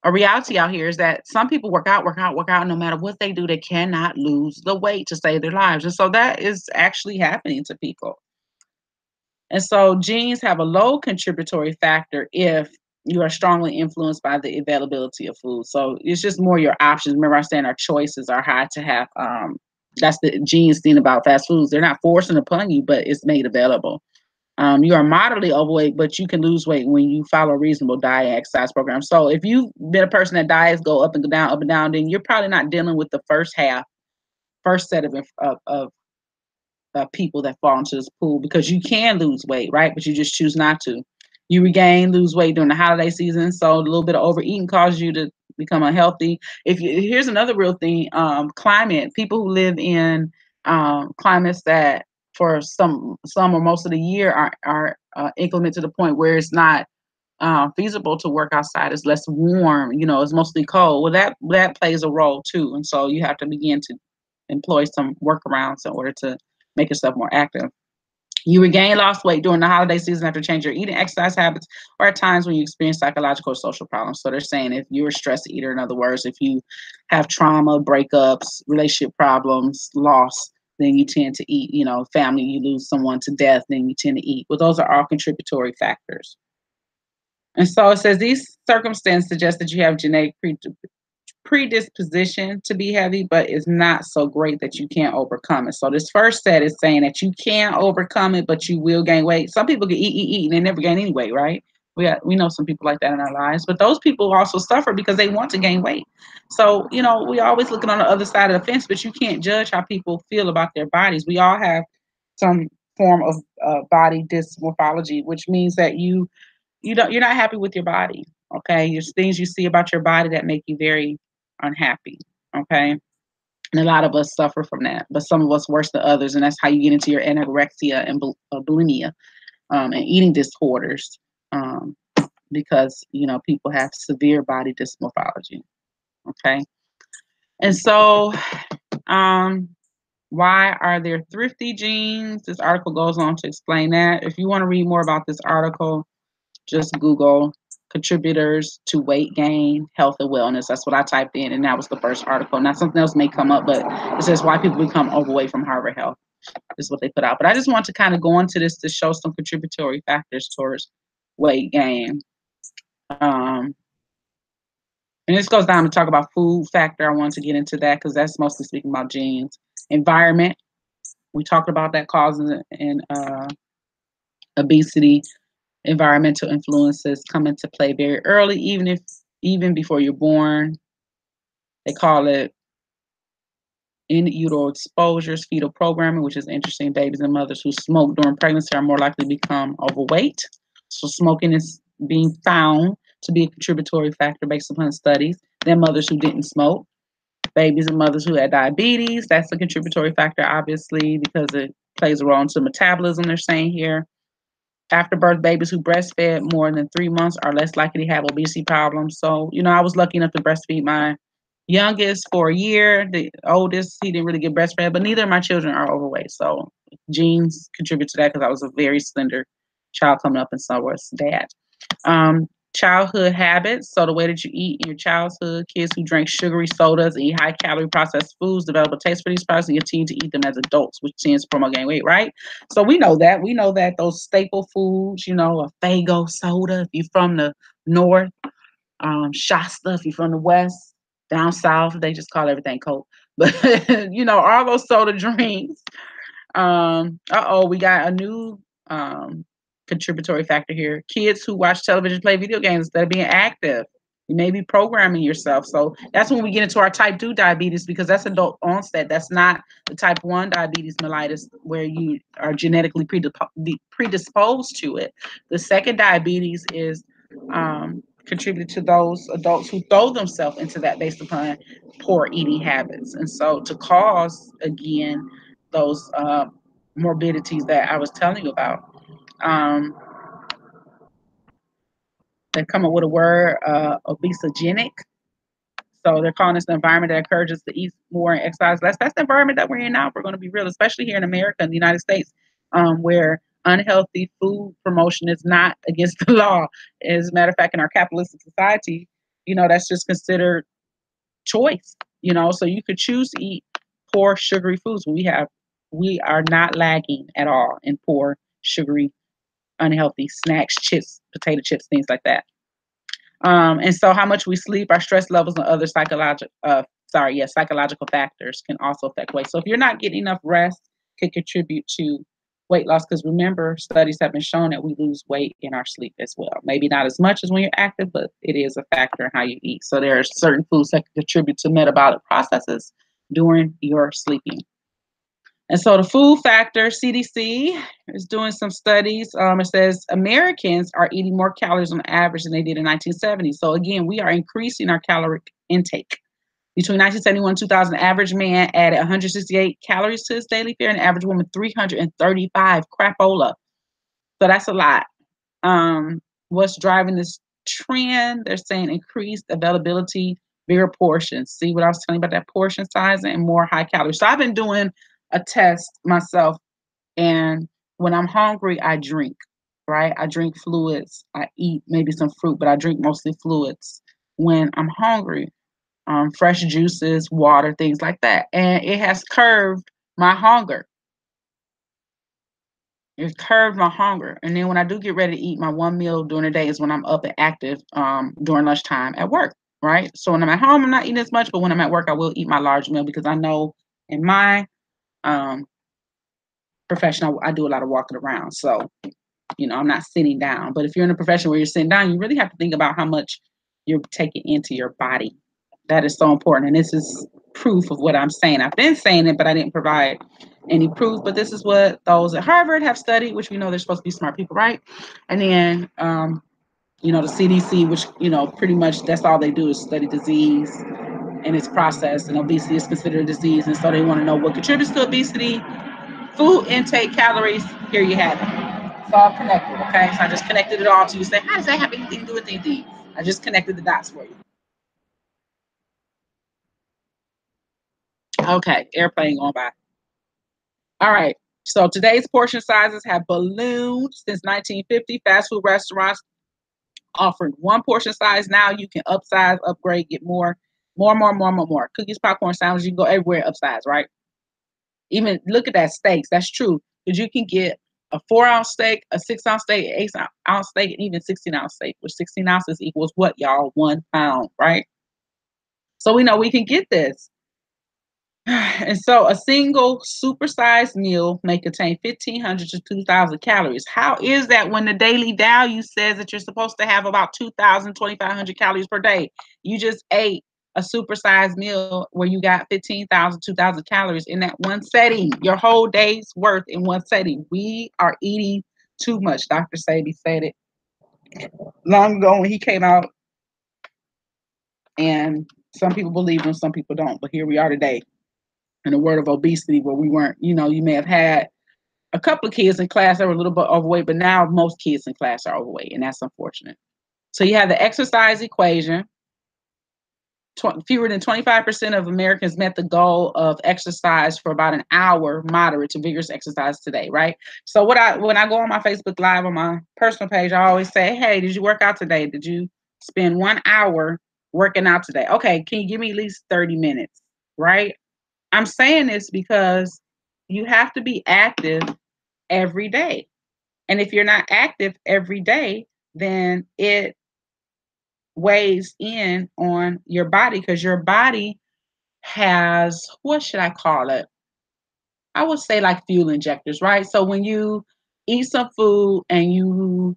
Speaker 1: a reality out here is that some people work out, work out, work out. No matter what they do, they cannot lose the weight to save their lives. And so that is actually happening to people. And so genes have a low contributory factor if you are strongly influenced by the availability of food. So it's just more your options. Remember, I was saying our choices are high to have. That's the genes thing about fast foods. They're not forcing upon you, but it's made available. You are moderately overweight, but you can lose weight when you follow a reasonable diet and exercise program. So if you've been a person that diets go up and go down, up and down, then you're probably not dealing with the first set of people that fall into this pool because you can lose weight, right? But you just choose not to. You lose weight during the holiday season, so a little bit of overeating causes you to become unhealthy. Here's another real thing: climate. People who live in climates that for some or most of the year are inclement to the point where it's not feasible to work outside. It's less warm. It's mostly cold. Well, that plays a role too, and so you have to begin to employ some workarounds in order to make yourself more active. You regain lost weight during the holiday season after changing your eating exercise habits or at times when you experience psychological or social problems. So they're saying if you're a stress eater, in other words, if you have trauma, breakups, relationship problems, loss, then you tend to eat. Family, you lose someone to death, then you tend to eat. Well, those are all contributory factors. And so it says these circumstances suggest that you have genetic predisposition to be heavy, but it's not so great that you can't overcome it. So this first set is saying that you can overcome it, but you will gain weight. Some people can eat, and they never gain any weight, right? We know some people like that in our lives, but those people also suffer because they want to gain weight. So, we always looking on the other side of the fence, but you can't judge how people feel about their bodies. We all have some form of body dysmorphology, which means that you're not happy with your body. Okay, there's things you see about your body that make you very unhappy. Okay, and a lot of us suffer from that, but some of us worse than others, and that's how you get into your anorexia and bulimia and eating disorders because people have severe body dysmorphology. Okay, and so why are there thrifty genes? This article goes on to explain that. If you want to read more about this article, just Google contributors to weight gain, health, and wellness. That's what I typed in, and that was the first article. Now, something else may come up, but it says why people become overweight from Harvard Health is what they put out. But I just want to kind of go into this to show some contributory factors towards weight gain. And this goes down to talk about food factor. I want to get into that because that's mostly speaking about genes. Environment. We talked about that causing and obesity. Environmental influences come into play very early, even before you're born. They call it in utero exposures, fetal programming, which is interesting. Babies and mothers who smoke during pregnancy are more likely to become overweight. So smoking is being found to be a contributory factor based upon studies. Then mothers who didn't smoke. Babies and mothers who had diabetes, that's a contributory factor, obviously, because it plays a role into metabolism, they're saying here. After birth babies who breastfed more than 3 months are less likely to have obesity problems. So, I was lucky enough to breastfeed my youngest for a year. The oldest, he didn't really get breastfed, but neither of my children are overweight. So genes contribute to that because I was a very slender child coming up, and so was dad. childhood habits. So the way that you eat in your childhood, kids who drink sugary sodas and eat high calorie processed foods develop a taste for these products and continue to eat them as adults, which tends to promote gain weight, right? So we know that. We know that those staple foods, a Fago soda, if you're from the north, Shasta, if you're from the west, down south, they just call everything Coke. But all those soda drinks. We got a new contributory factor here. Kids who watch television, play video games instead of being active. You may be programming yourself. So that's when we get into our type 2 diabetes, because that's adult onset. That's not the type 1 diabetes mellitus where you are genetically predisposed to it. The second diabetes is contributed to those adults who throw themselves into that based upon poor eating habits. And so to cause, again, those morbidities that I was telling you about. They come up with a word, obesogenic. So they're calling this an environment that encourages to eat more and exercise less. That's the environment that we're in now, if we're going to be real, especially here in America and the United States, where unhealthy food promotion is not against the law. As a matter of fact, in our capitalistic society, that's just considered choice, so you could choose to eat poor sugary foods. We are not lagging at all in poor sugary unhealthy snacks, chips, potato chips, things like that. And so how much we sleep, our stress levels, and other psychological factors can also affect weight. So if you're not getting enough rest, can contribute to weight loss, because remember, studies have been shown that we lose weight in our sleep as well. Maybe not as much as when you're active, but it is a factor in how you eat. So there are certain foods that can contribute to metabolic processes during your sleeping. And so the food factor, CDC is doing some studies. It says Americans are eating more calories on average than they did in 1970. So again, we are increasing our caloric intake. Between 1971 and 2000, the average man added 168 calories to his daily fare, and the average woman 335 crapola. So that's a lot. What's driving this trend? They're saying increased availability, bigger portions. See what I was telling you about that portion size and more high calories. So I've been doing a test myself, and when I'm hungry, I drink, right? I drink fluids. I eat maybe some fruit, but I drink mostly fluids when I'm hungry. Fresh juices, water, things like that. And it has curbed my hunger. It's curbed my hunger. And then when I do get ready to eat, my one meal during the day is when I'm up and active during lunchtime at work, right? So when I'm at home, I'm not eating as much, but when I'm at work, I will eat my large meal, because I know in my profession, I do a lot of walking around. So, I'm not sitting down. But if you're in a profession where you're sitting down, you really have to think about how much you're taking into your body. That is so important. And this is proof of what I'm saying. I've been saying it, but I didn't provide any proof. But this is what those at Harvard have studied, which we know they're supposed to be smart people, right? And then, the CDC, which, pretty much that's all they do is study disease and its process. And obesity is considered a disease. And so they want to know what contributes to obesity, food intake, calories. Here you have it. It's all connected, okay? So I just connected it all to you. Say, how does that have anything to do with anything? I just connected the dots for you. Okay, airplane going by. All right. So today's portion sizes have ballooned since 1950. Fast food restaurants offered one portion size. Now you can upsize, upgrade, get more. Cookies, popcorn, sandwiches, you can go everywhere upsize, right? Even look at that steaks. That's true. Because you can get a 4-ounce steak, a 6-ounce steak, 8-ounce steak, and even 16-ounce steak, which 16 ounces equals what, y'all? 1 pound, right? So we know we can get this. And so a single supersized meal may contain 1,500 to 2,000 calories. How is that when the daily value says that you're supposed to have about 2,000, 2,500 calories per day? You just ate a supersized meal where you got 15,000, 2,000 calories in that one setting, your whole day's worth in one setting. We are eating too much. Dr. Sebi said it long ago when he came out, and some people believe him, some people don't. But here we are today in the world of obesity, where we weren't, you may have had a couple of kids in class that were a little bit overweight, but now most kids in class are overweight, and that's unfortunate. So you have the exercise equation. fewer than 25% of Americans met the goal of exercise for about an hour, moderate to vigorous exercise today, right? So when I go on my Facebook Live on my personal page, I always say, hey, did you work out today? Did you spend 1 hour working out today? Okay, can you give me at least 30 minutes, right? I'm saying this because you have to be active every day. And if you're not active every day, then it weighs in on your body because your body has, what should I call it? I would say like fuel injectors, right? So when you eat some food and you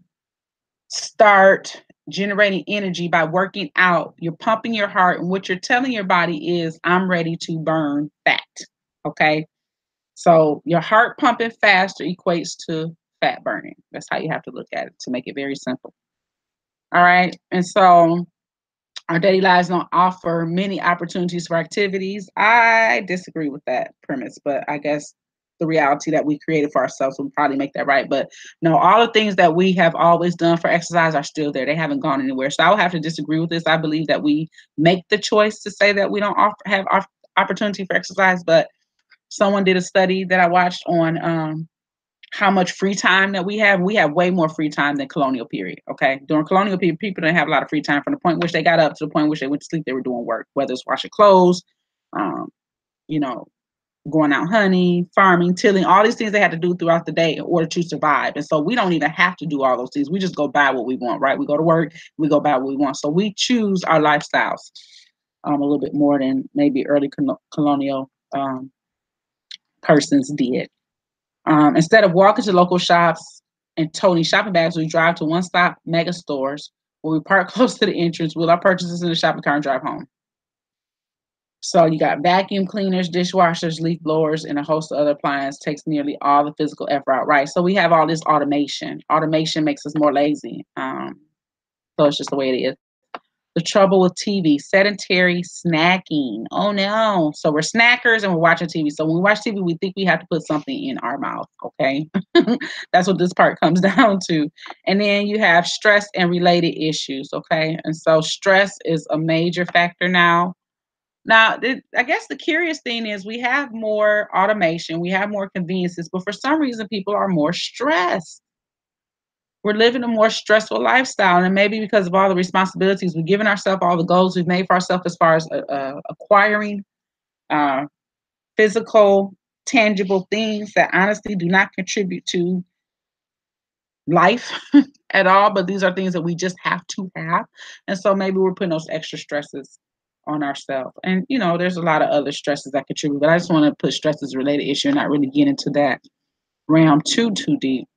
Speaker 1: start generating energy by working out, you're pumping your heart, and what you're telling your body is, I'm ready to burn fat. Okay. So your heart pumping faster equates to fat burning. That's how you have to look at it to make it very simple. All right. And so our daily lives don't offer many opportunities for activities. I disagree with that premise, but I guess the reality that we created for ourselves will probably make that right. But no, all the things that we have always done for exercise are still there. They haven't gone anywhere. So I would have to disagree with this. I believe that we make the choice to say that we don't have opportunity for exercise, but someone did a study that I watched on how much free time that we have. We have way more free time than colonial period. Okay. During colonial period, people didn't have a lot of free time from the point in which they got up to the point in which they went to sleep, they were doing work, whether it's washing clothes, um, you know, going out hunting, farming, tilling, all these things they had to do throughout the day in order to survive. And so we don't even have to do all those things. We just go buy what we want, right? We go to work, we go buy what we want. So we choose our lifestyles a little bit more than maybe early colonial persons did. Instead of walking to local shops and toting shopping bags, we drive to one-stop mega stores where we park close to the entrance with our purchases in the shopping cart and drive home. So you got vacuum cleaners, dishwashers, leaf blowers, and a host of other appliances. Takes nearly all the physical effort out, right? So we have all this automation. Automation makes us more lazy. So it's just the way it is. The trouble with TV, sedentary snacking. Oh no. So we're snackers and we're watching TV. So when we watch TV, we think we have to put something in our mouth. Okay. That's what this part comes down to. And then you have stress and related issues. Okay. And so stress is a major factor now. I guess the curious thing is we have more automation, we have more conveniences, but for some reason, people are more stressed. We're living a more stressful lifestyle, and maybe because of all the responsibilities we've given ourselves, all the goals we've made for ourselves as far as acquiring uh, physical, tangible things that honestly do not contribute to life at all, but these are things that we just have to have. And so maybe we're putting those extra stresses on ourselves. And, there's a lot of other stresses that contribute, but I just want to put stress as a related issue and not really get into that realm too deep.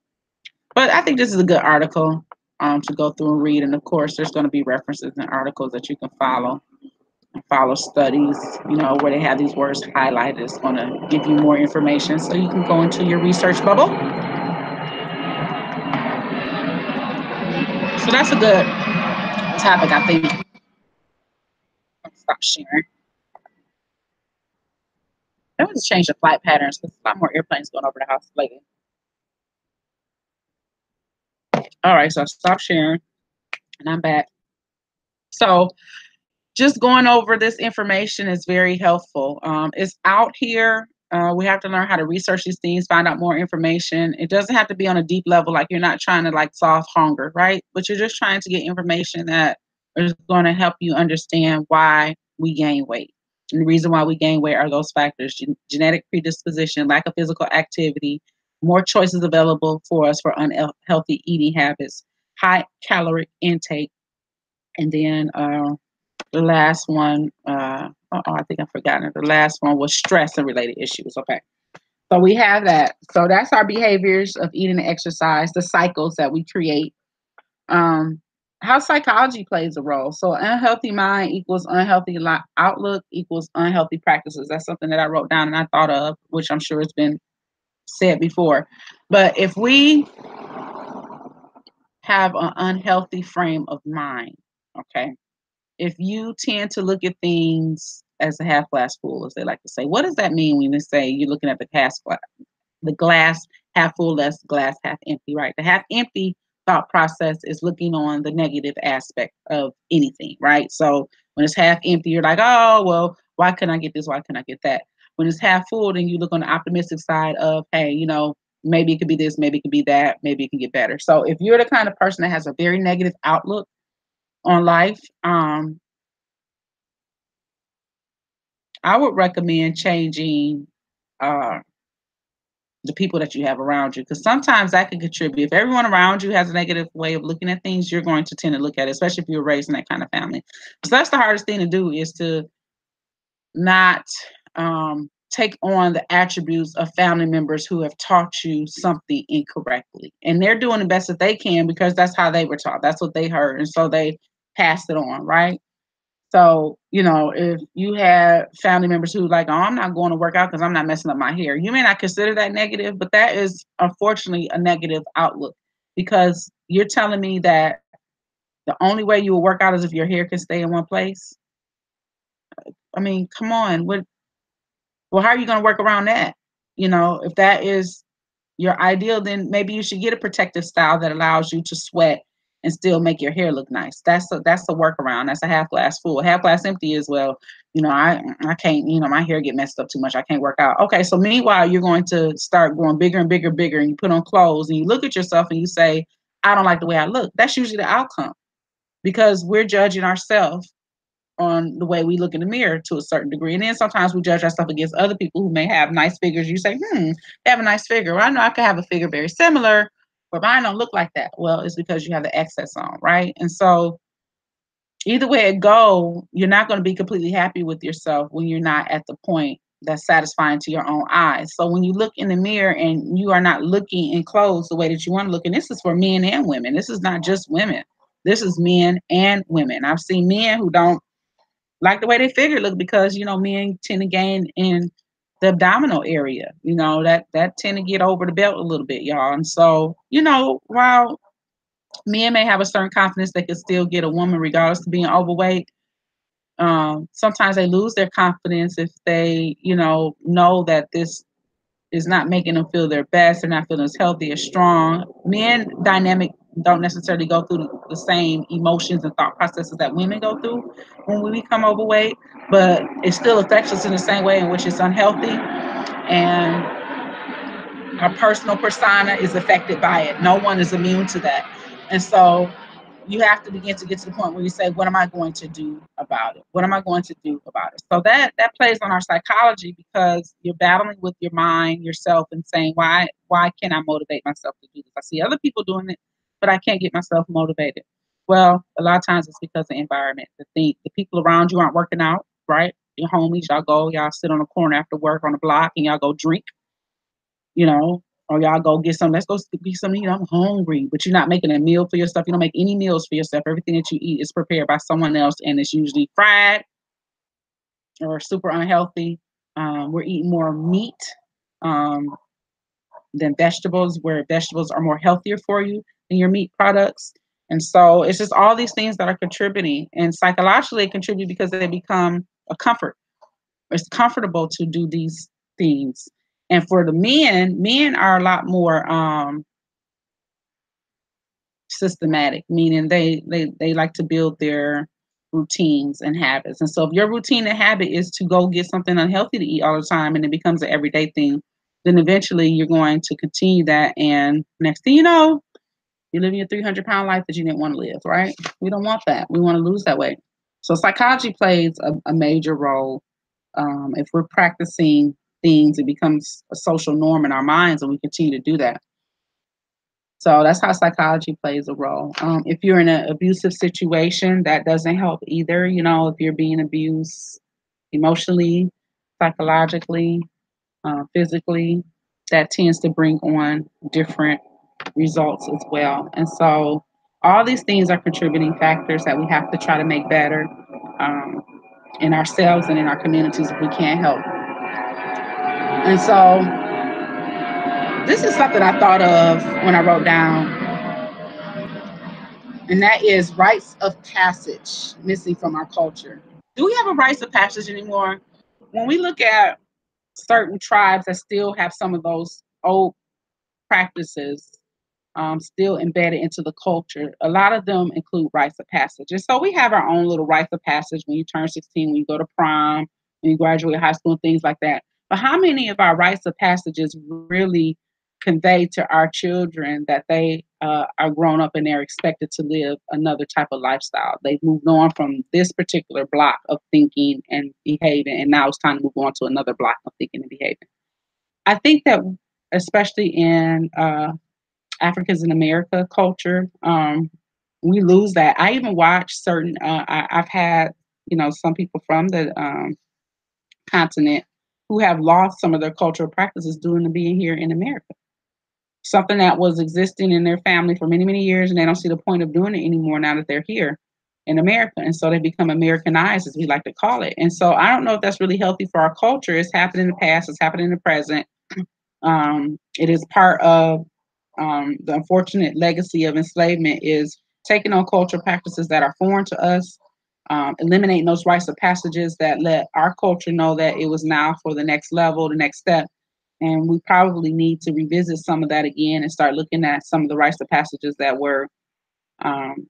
Speaker 1: But I think this is a good article to go through and read. And of course, there's going to be references and articles that you can follow studies, where they have these words highlighted. It's going to give you more information so you can go into your research bubble. So that's a good topic, I think. Stop sharing. I want to change the flight patterns because a lot more airplanes going over the house lately. All right, so I stopped sharing and I'm back. So just going over this information is very helpful. It's out here. We have to learn how to research these things, find out more information. It doesn't have to be on a deep level, like you're not trying to solve hunger, right? But you're just trying to get information that is going to help you understand why we gain weight. And the reason why we gain weight are those factors: genetic predisposition, lack of physical activity, more choices available for us for unhealthy eating habits, high caloric intake, and then the last one, I think I've forgotten it. The last one was stress and related issues. Okay. So we have that. So that's our behaviors of eating and exercise, the cycles that we create. How psychology plays a role. So unhealthy mind equals unhealthy outlook equals unhealthy practices. That's something that I wrote down and I thought of, which I'm sure has been said before. But if we have an unhealthy frame of mind, okay, if you tend to look at things as a half glass full, as they like to say, what does that mean when they say you're looking at the glass half full, less glass half empty, right? The half empty thought process is looking on the negative aspect of anything, right? So When it's half empty, you're like, oh, well, why couldn't I get this? Why couldn't I get that? When it's half full, then you look on the optimistic side of, hey, maybe it could be this, maybe it could be that, maybe it can get better. So if you're the kind of person that has a very negative outlook on life, I would recommend changing uh, the people that you have around you, because sometimes that can contribute. If everyone around you has a negative way of looking at things, you're going to tend to look at it, especially if you're raised in that kind of family. So that's the hardest thing to do, is to not take on the attributes of family members who have taught you something incorrectly. And they're doing the best that they can because that's how they were taught. That's what they heard. And so they passed it on, right? So, if you have family members who like, oh, I'm not going to work out because I'm not messing up my hair. You may not consider that negative, but that is unfortunately a negative outlook, because you're telling me that the only way you will work out is if your hair can stay in one place. I mean, come on. Well, how are you going to work around that? If that is your ideal, then maybe you should get a protective style that allows you to sweat and still make your hair look nice. That's a workaround. That's a half glass full. Half glass empty is, well, I can't, my hair get messed up too much. I can't work out. Okay, so meanwhile, you're going to start growing bigger and bigger, bigger, and you put on clothes and you look at yourself and you say, I don't like the way I look. That's usually the outcome, because we're judging ourselves on the way we look in the mirror to a certain degree. And then sometimes we judge ourselves against other people who may have nice figures. You say, they have a nice figure. Well, I know I could have a figure very similar, but mine don't look like that. Well, it's because you have the excess on, right? And so either way it go, you're not going to be completely happy with yourself when you're not at the point that's satisfying to your own eyes. So when you look in the mirror and you are not looking in clothes the way that you want to look, and this is for men and women. This is not just women. This is men and women. I've seen men who don't like the way they figure look, because men tend to gain in the abdominal area, that tend to get over the belt a little bit, y'all. And so while men may have a certain confidence, they can still get a woman regardless of being overweight. Sometimes they lose their confidence if they know that this is not making them feel their best. They're not feeling as healthy, as strong. Men dynamic don't necessarily go through the same emotions and thought processes that women go through when we become overweight, but it still affects us in the same way in which it's unhealthy. And our personal persona is affected by it. No one is immune to that. And so you have to begin to get to the point where you say, what am I going to do about it? What am I going to do about it? So that plays on our psychology, because you're battling with your mind, yourself, and saying, why can't I motivate myself to do this? I see other people doing it, but I can't get myself motivated. Well, a lot of times it's because of environment. The people around you aren't working out, right? Your homies, y'all sit on a corner after work on the block and y'all go drink, or y'all go get some, let's go get something, I'm hungry, but you're not making a meal for yourself. You don't make any meals for yourself. Everything that you eat is prepared by someone else, and it's usually fried or super unhealthy. We're eating more meat um, than vegetables, where vegetables are more healthier for you than your meat products. And so it's just all these things that are contributing, and psychologically it contribute because they become a comfort. It's comfortable to do these things. And for the men are a lot more systematic, meaning they like to build their routines and habits. And so if your routine and habit is to go get something unhealthy to eat all the time, and it becomes an everyday thing, then eventually you're going to continue that. And next thing you know, you're living a 300-pound life that you didn't want to live, right? We don't want that. We want to lose that weight. So psychology plays a major role. If we're practicing things, it becomes a social norm in our minds, and we continue to do that. So that's how psychology plays a role. If you're in an abusive situation, that doesn't help either. If you're being abused emotionally, psychologically, physically, that tends to bring on different results as well. And so all these things are contributing factors that we have to try to make better um, in ourselves and in our communities if we can't help. And so this is something I thought of when I wrote down, and that is rites of passage missing from our culture. Do we have a rites of passage anymore? When we look at certain tribes that still have some of those old practices, still embedded into the culture. A lot of them include rites of passage. And so we have our own little rites of passage when you turn 16, when you go to prom, when you graduate high school, and things like that. But how many of our rites of passages really convey to our children that they are grown up and they're expected to live another type of lifestyle? They've moved on from this particular block of thinking and behaving, and now it's time to move on to another block of thinking and behaving. I think that, especially in Africans in America culture, we lose that. I even watch certain. I've had some people from the continent who have lost some of their cultural practices due to being here in America. Something that was existing in their family for many, many years, and they don't see the point of doing it anymore now that they're here in America. And so they become Americanized, as we like to call it. And so I don't know if that's really healthy for our culture. It's happened in the past, it's happened in the present. It is part of the unfortunate legacy of enslavement is taking on cultural practices that are foreign to us, eliminating those rites of passages that let our culture know that it was now for the next level, the next step. And we probably need to revisit some of that again and start looking at some of the rites of passages that were um,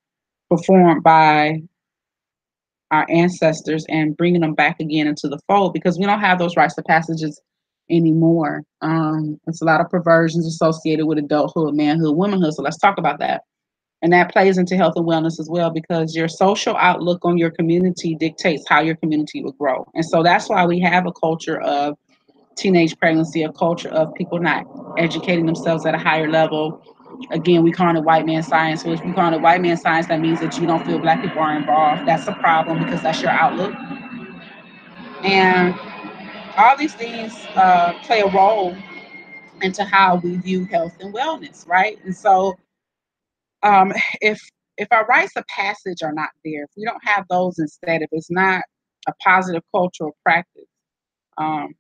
Speaker 1: performed by our ancestors and bringing them back again into the fold, because we don't have those rites of passages anymore. It's a lot of perversions associated with adulthood, manhood, womanhood. So let's talk about that. And that plays into health and wellness as well, because your social outlook on your community dictates how your community will grow. And so that's why we have a culture of teenage pregnancy, a culture of people not educating themselves at a higher level. Again, we call it white man science. So if we call it white man science, that means that you don't feel black people are involved. That's a problem because that's your outlook. And all these things play a role into how we view health and wellness, right? And so um, if our rites of passage are not there, if we don't have those instead, if it's not a positive cultural practice, um,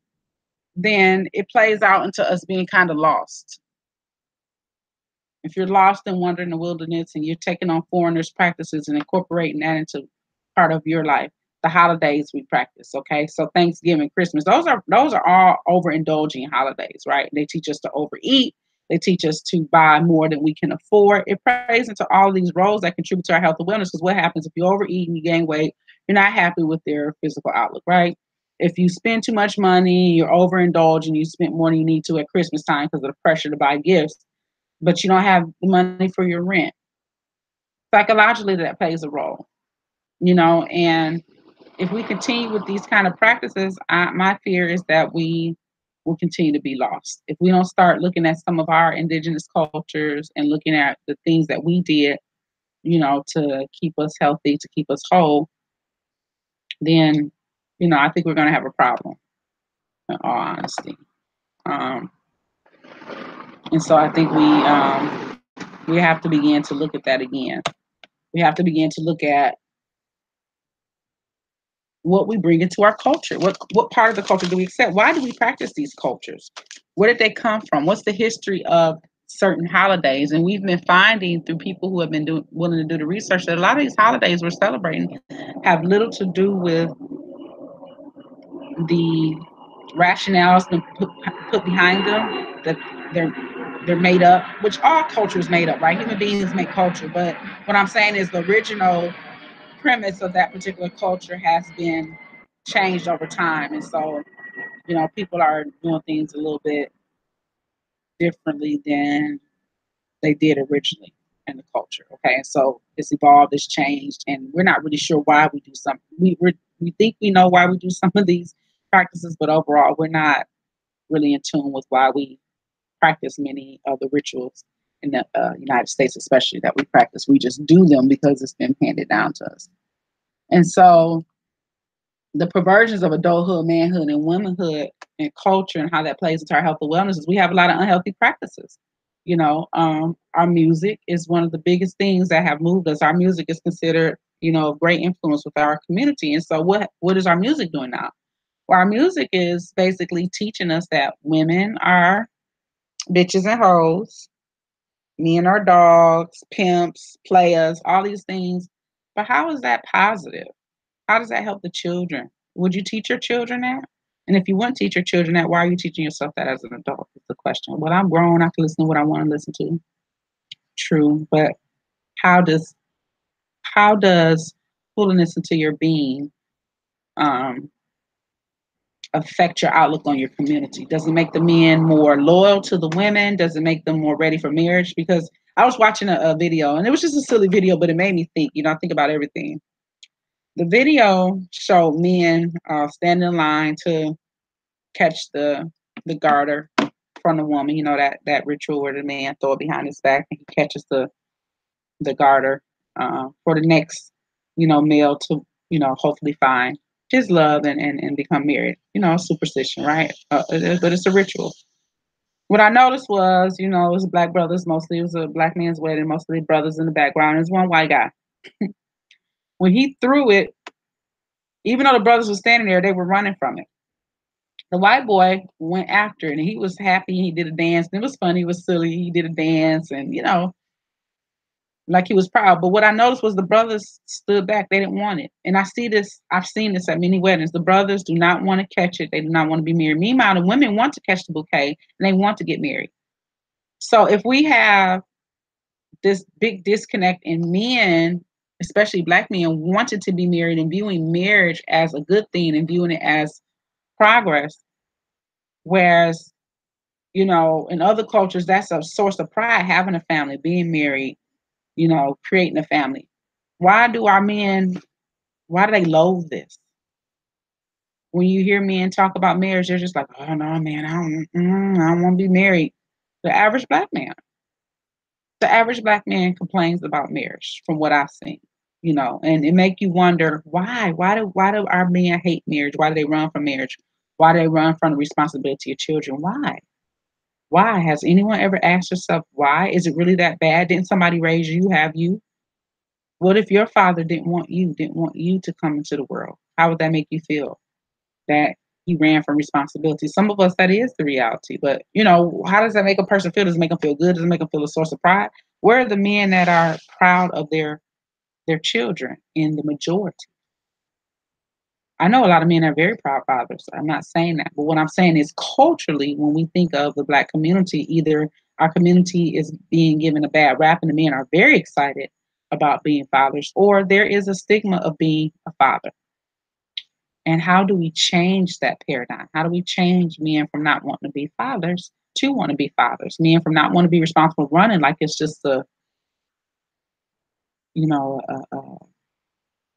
Speaker 1: then it plays out into us being kind of lost. If you're lost and wandering in the wilderness and you're taking on foreigners' practices and incorporating that into part of your life, the holidays we practice, okay? So Thanksgiving, Christmas, those are all overindulging holidays, right? They teach us to overeat. They teach us to buy more than we can afford. It plays into all these roles that contribute to our health and wellness. Because what happens if you overeat and you gain weight? You're not happy with their physical outlook, right? If you spend too much money, you're overindulging, you spend more than you need to at Christmas time because of the pressure to buy gifts, but you don't have the money for your rent. Psychologically, that plays a role, and if we continue with these kind of practices, my fear is that we will continue to be lost. If we don't start looking at some of our indigenous cultures and looking at the things that we did, to keep us healthy, to keep us whole, then, I think we're going to have a problem, in all honesty. Um, and so I think we have to begin to look at that again. We have to begin to look at what we bring into our culture. What part of the culture do we accept? Why do we practice these cultures? Where did they come from? What's the history of certain holidays? And we've been finding through people who have been willing to do the research that a lot of these holidays we're celebrating have little to do with the rationales put behind them. That they're made up, which all culture is made up, right? Human beings make culture, but what I'm saying is the original premise of that particular culture has been changed over time. And so, people are doing things a little bit differently than they did originally in the culture. Okay. And so it's evolved, it's changed, and we're not really sure why we do something. We think we know why we do some of these practices, but overall, we're not really in tune with why we practice many of the rituals in the United States, especially that we practice. We just do them because it's been handed down to us. And so the perversions of adulthood, manhood, and womanhood and culture and how that plays into our health and wellness is we have a lot of unhealthy practices. Our music is one of the biggest things that have moved us. Our music is considered, a great influence with our community. And so what is our music doing now? Well, our music is basically teaching us that women are bitches and hoes, men are dogs, pimps, players, all these things. But how is that positive? How does that help the children? Would you teach your children that? And if you wouldn't teach your children that, why are you teaching yourself that as an adult? Is the question. Well, I'm grown. I can listen to what I want to listen to. true. But how does how does fullness into your being um, affect your outlook on your community? Does it make the men more loyal to the women? Does it make them more ready for marriage? Because I was watching a video, and it was just a silly video, but it made me think. I think about everything. The video showed men standing in line to catch the garter from the woman. That ritual where the man throw it behind his back and he catches the garter for the next male to hopefully find his love and become married. Superstition, right? But it's a ritual. What I noticed was, it was black brothers mostly. It was a black man's wedding, mostly brothers in the background. There's one white guy. When he threw it, even though the brothers were standing there, they were running from it. The white boy went after it, and he was happy. He did a dance. And it was funny. It was silly. He did a dance, and like he was proud. But what I noticed was the brothers stood back. They didn't want it. And I see this. I've seen this at many weddings. The brothers do not want to catch it. They do not want to be married. Meanwhile, the women want to catch the bouquet and they want to get married. So if we have this big disconnect in men, especially black men, wanting to be married and viewing marriage as a good thing and viewing it as progress, whereas in other cultures, that's a source of pride, having a family, being married, creating a family. Why do our men, why do they loathe this? When you hear men talk about marriage, they're just like, oh no, man, I don't want to be married. The average black man, the average black man complains about marriage from what I've seen, and it make you wonder why do our men hate marriage? Why do they run from marriage? Why do they run from the responsibility of children? Why? Why? Has anyone ever asked yourself why? Is it really that bad? Didn't somebody raise you? Have you? What if your father didn't want you to come into the world? How would that make you feel? That he ran from responsibility. Some of us, that is the reality. But, how does that make a person feel? Does it make them feel good? Does it make them feel a source of pride? Where are the men that are proud of their children in the majority? I know a lot of men are very proud fathers. I'm not saying that. But what I'm saying is culturally, when we think of the black community, either our community is being given a bad rap and the men are very excited about being fathers, or there is a stigma of being a father. And how do we change that paradigm? How do we change men from not wanting to be fathers to want to be fathers? Men from not wanting to be responsible running like it's just you know, a, a,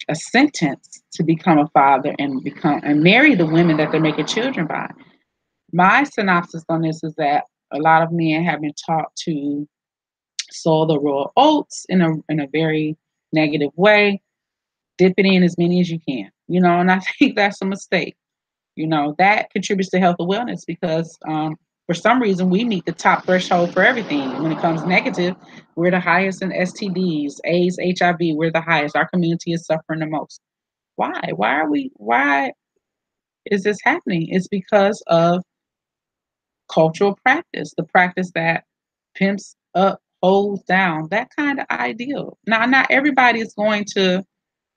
Speaker 1: a sentence to become a father and become and marry the women that they're making children by. My synopsis on this is that a lot of men have been taught to sow the royal oats in a very negative way. Dip it in as many as you can, and I think that's a mistake. That contributes to health and wellness because for some reason we meet the top threshold for everything. When it comes negative, we're the highest in STDs, AIDS, HIV, we're the highest. Our community is suffering the most. Why? Why is this happening? It's because of cultural practice, the practice that pimps up, holds down, that kind of ideal. Now, not everybody is going to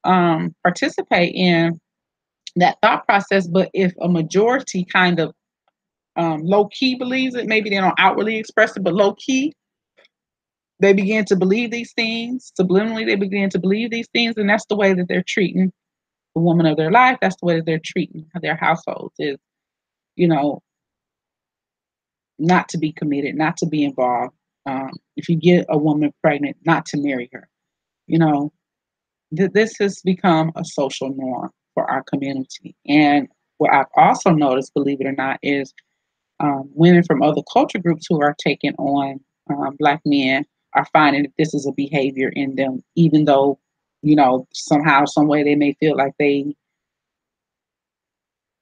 Speaker 1: participate in that thought process, but if a majority kind of low key believes it, maybe they don't outwardly express it, but low key, they begin to believe these things. Subliminally, they begin to believe these things, and that's the way that they're treating the woman of their life. That's the way that they're treating their households. Is you know not to be committed, not to be involved. If you get a woman pregnant, not to marry her. You know, this has become a social norm for our community. And what I've also noticed, believe it or not, is women from other culture groups who are taking on Black men are finding that this is a behavior in them, even though, somehow, some way they may feel like they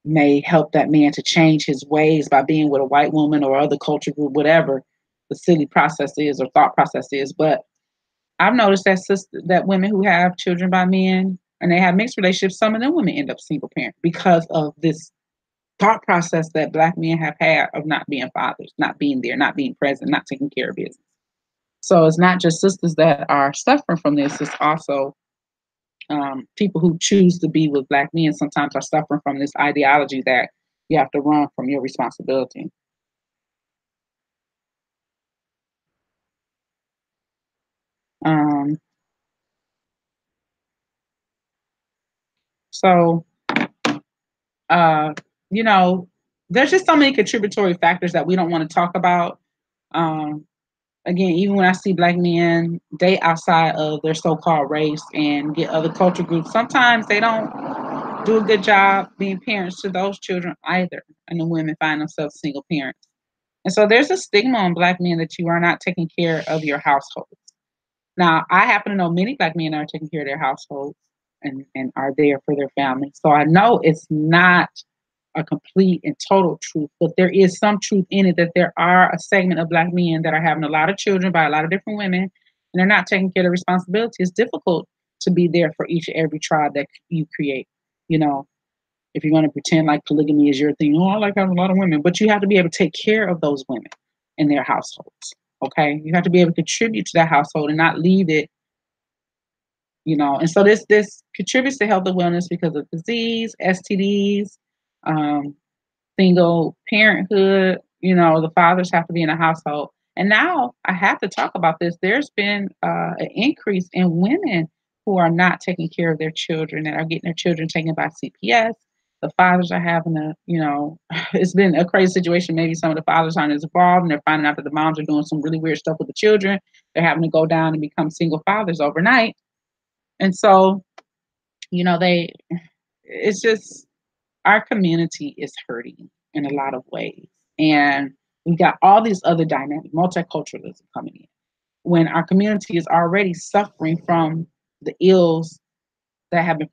Speaker 1: may help that man to change his ways by being with a white woman or other culture group, whatever the silly process is or thought process is. But I've noticed that women who have children by men and they have mixed relationships, some of them women end up single parent because of this thought process that Black men have had of not being fathers, not being there, not being present, not taking care of business. So it's not just sisters that are suffering from this, it's also people who choose to be with Black men sometimes are suffering from this ideology that you have to run from your responsibility. Um, so, uh, you know, there's just so many contributory factors that we don't want to talk about. Um, Again, even when I see black men date outside of their so-called race and get other culture groups, sometimes they don't do a good job being parents to those children either. And the women find themselves single parents. And so there's a stigma on black men that you are not taking care of your households. Now, I happen to know many black men that are taking care of their households and are there for their family. So I know it's not a complete and total truth, but there is some truth in it that there are a segment of black men that are having a lot of children by a lot of different women, and they're not taking care of the responsibility. It's difficult to be there for each and every tribe that you create. You know, if you're going to pretend like polygamy is your thing, oh, I like having a lot of women, but you have to be able to take care of those women in their households. Okay, you have to be able to contribute to that household and not leave it. And so this contributes to health and wellness because of disease, STDs, um, single parenthood. The fathers have to be in a household. And now I have to talk about this. There's been an increase in women who are not taking care of their children, that are getting their children taken by CPS. The fathers are having it's been a crazy situation. Maybe some of the fathers aren't as involved and they're finding out that the moms are doing some really weird stuff with the children. They're having to go down and become single fathers overnight. And so, they, it's just, our community is hurting in a lot of ways. And we got all these other dynamics, multiculturalism coming in. When our community is already suffering from the ills that have been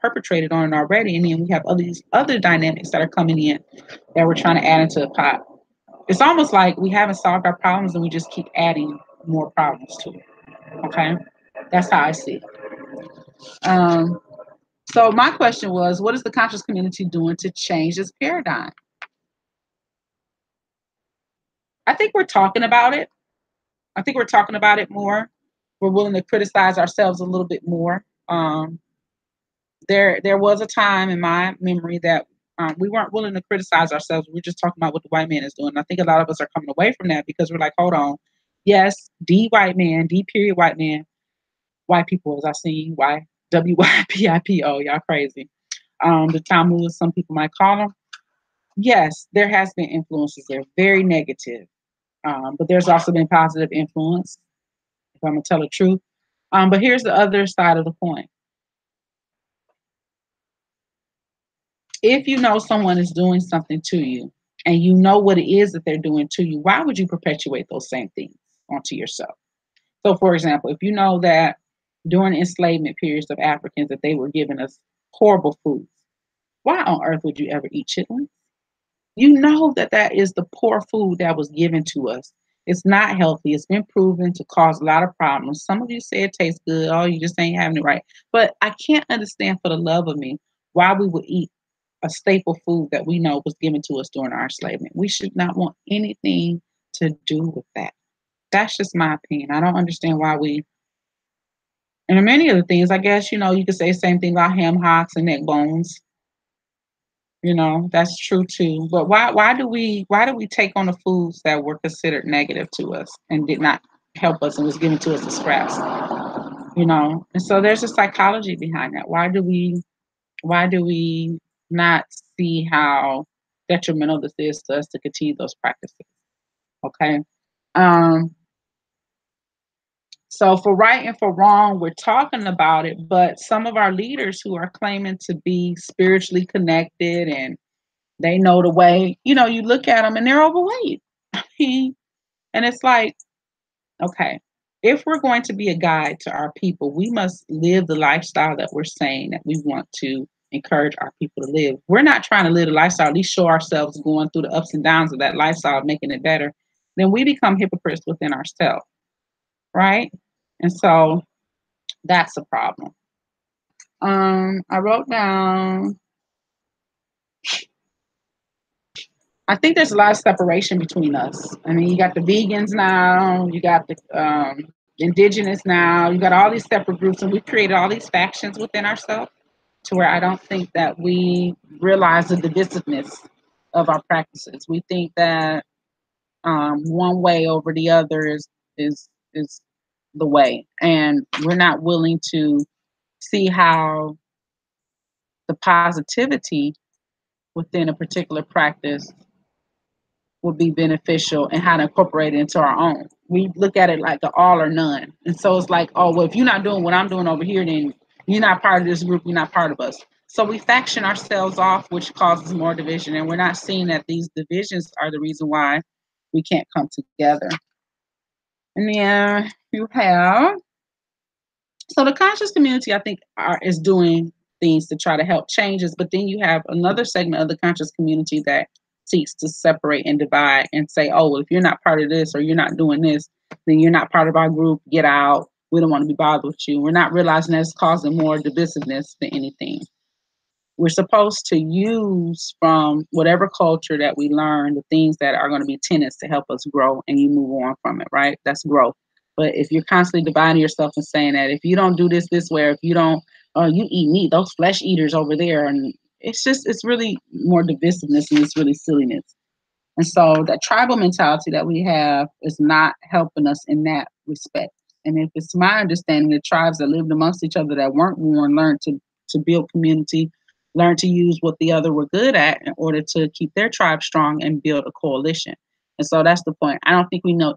Speaker 1: perpetrated on it already, and then we have all these other dynamics that are coming in that we're trying to add into the pot. It's almost like we haven't solved our problems and we just keep adding more problems to it. Okay, that's how I see it. So my question was, what is the conscious community doing to change this paradigm? I think we're talking about it. I think we're talking about it more. We're willing to criticize ourselves a little bit more. There was a time in my memory that we weren't willing to criticize ourselves. We're just talking about what the white man is doing. And I think a lot of us are coming away from that because we're like, hold on. Yes, D white man, D period white man, white people, as I see, YWYPIPO, y'all crazy. The Tamu, some people might call them. Yes, there has been influences there, very negative. But there's also been positive influence, if I'm gonna tell the truth. But here's the other side of the coin. If you know someone is doing something to you and you know what it is that they're doing to you, why would you perpetuate those same things onto yourself? So, for example, if you know that during enslavement periods of Africans that they were giving us horrible foods, why on earth would you ever eat chitlins? You know that that is the poor food that was given to us. It's not healthy. It's been proven to cause a lot of problems. Some of you say it tastes good. Oh, you just ain't having it right. But I can't understand for the love of me why we would eat a staple food that we know was given to us during our enslavement. We should not want anything to do with that. That's just my opinion. I don't understand why and many other things, I guess, you could say the same thing about ham hocks and neck bones. That's true too. But why do we take on the foods that were considered negative to us and did not help us and was given to us as scraps? And so there's a psychology behind that. Why do we not see how detrimental this is to us to continue those practices? Okay. Um, so for right and for wrong, we're talking about it, but some of our leaders who are claiming to be spiritually connected and they know the way, you look at them and they're overweight. And it's like, okay, if we're going to be a guide to our people, we must live the lifestyle that we're saying that we want to encourage our people to live. We're not trying to live a lifestyle, at least show ourselves going through the ups and downs of that lifestyle, making it better. Then we become hypocrites within ourselves, right? And so that's a problem. I wrote down, I think there's a lot of separation between us. I mean, you got the vegans now, you got the indigenous now, you got all these separate groups, and we've created all these factions within ourselves to where I don't think that we realize the divisiveness of our practices. We think that one way over the other is the way, and we're not willing to see how the positivity within a particular practice would be beneficial and how to incorporate it into our own. We look at it like the all or none. And so it's like, oh, well, if you're not doing what I'm doing over here, then you're not part of this group, you're not part of us. So we faction ourselves off, which causes more division. And we're not seeing that these divisions are the reason why we can't come together. And then you have, so the conscious community, I think, is doing things to try to help changes. But then you have another segment of the conscious community that seeks to separate and divide and say, oh, well, if you're not part of this or you're not doing this, then you're not part of our group. Get out. We don't want to be bothered with you. We're not realizing that's causing more divisiveness than anything. We're supposed to use from whatever culture that we learn the things that are going to be tenets to help us grow, and you move on from it, right? That's growth. But if you're constantly dividing yourself and saying that if you don't do this way, or if you don't, you eat meat, those flesh eaters over there, and it's really more divisiveness and it's really silliness. And so that tribal mentality that we have is not helping us in that respect. And if it's my understanding, the tribes that lived amongst each other that weren't born learned to build community, learn to use what the other were good at in order to keep their tribe strong and build a coalition. And so that's the point. I don't think we know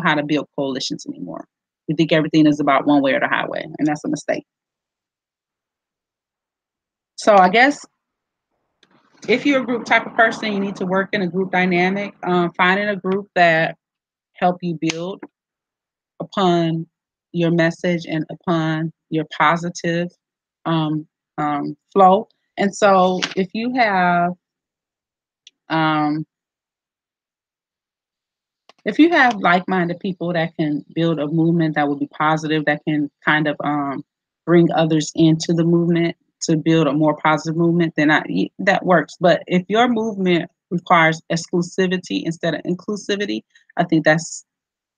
Speaker 1: how to build coalitions anymore. We think everything is about one way or the highway, and that's a mistake. So I guess if you're a group type of person, you need to work in a group dynamic, finding a group that help you build upon your message and upon your positive um, flow. And so um, if you have like-minded people that can build a movement that will be positive, that can kind of bring others into the movement to build a more positive movement, then that works. But if your movement requires exclusivity instead of inclusivity, I think that's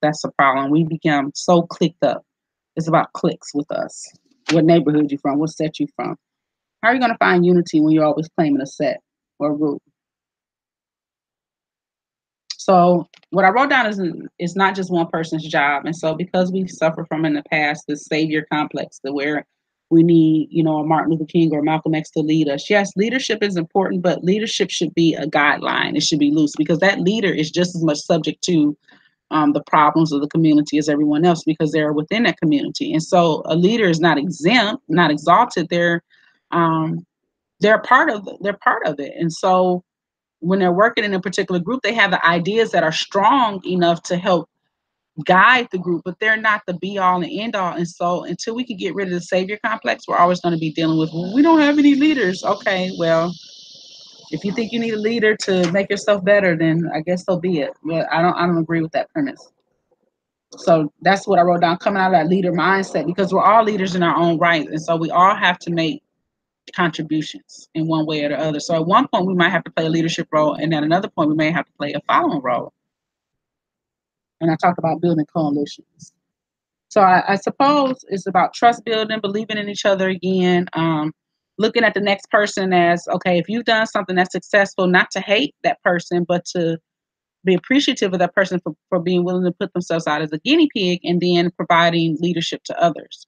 Speaker 1: a problem. We become so clicked up. It's about clicks with us. What neighborhood you from? What set you from? How are you going to find unity when you're always claiming a set or a group? So what I wrote down is it's not just one person's job. And so because we suffer from in the past the savior complex, the where we need, a Martin Luther King or Malcolm X to lead us. Yes, leadership is important, but leadership should be a guideline. It should be loose because that leader is just as much subject to the problems of the community as everyone else because they're within that community. And so a leader is not exempt, not exalted. Um, they're part of it. And so when they're working in a particular group, they have the ideas that are strong enough to help guide the group, but they're not the be all and end all. And so until we can get rid of the savior complex, we're always going to be dealing with, well, we don't have any leaders. Okay, well, if you think you need a leader to make yourself better, then I guess so be it. But I don't agree with that premise. So that's what I wrote down, coming out of that leader mindset, because we're all leaders in our own right. And so we all have to make contributions in one way or the other. So at one point we might have to play a leadership role, and at another point we may have to play a following role. And I talk about building coalitions. So I suppose it's about trust building, believing in each other again, looking at the next person as, okay, if you've done something that's successful, not to hate that person, but to be appreciative of that person for being willing to put themselves out as a guinea pig and then providing leadership to others.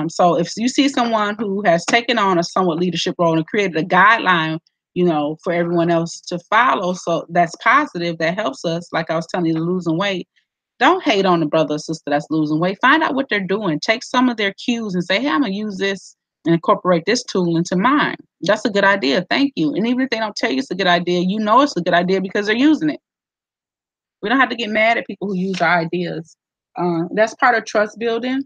Speaker 1: So if you see someone who has taken on a somewhat leadership role and created a guideline, for everyone else to follow, so that's positive, that helps us, like I was telling you, losing weight. Don't hate on the brother or sister that's losing weight. Find out what they're doing. Take some of their cues and say, hey, I'm going to use this and incorporate this tool into mine. That's a good idea. Thank you. And even if they don't tell you it's a good idea, it's a good idea because they're using it. We don't have to get mad at people who use our ideas. That's part of trust building,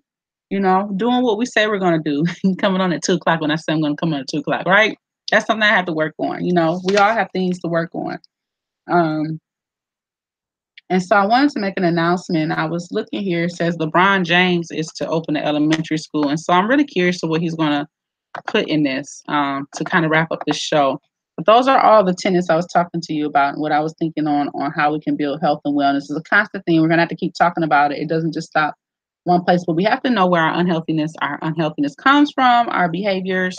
Speaker 1: doing what we say we're going to do. Coming on at 2:00 when I say I'm going to come on at 2:00, right? That's something I have to work on. We all have things to work on. And so I wanted to make an announcement. I was looking here. It says LeBron James is to open an elementary school. And so I'm really curious to what he's going to put in this to kind of wrap up this show. But those are all the tenets I was talking to you about and what I was thinking on how we can build health and wellness. It's a constant thing. We're going to have to keep talking about it. It doesn't just stop one place, but we have to know where our unhealthiness comes from, our behaviors,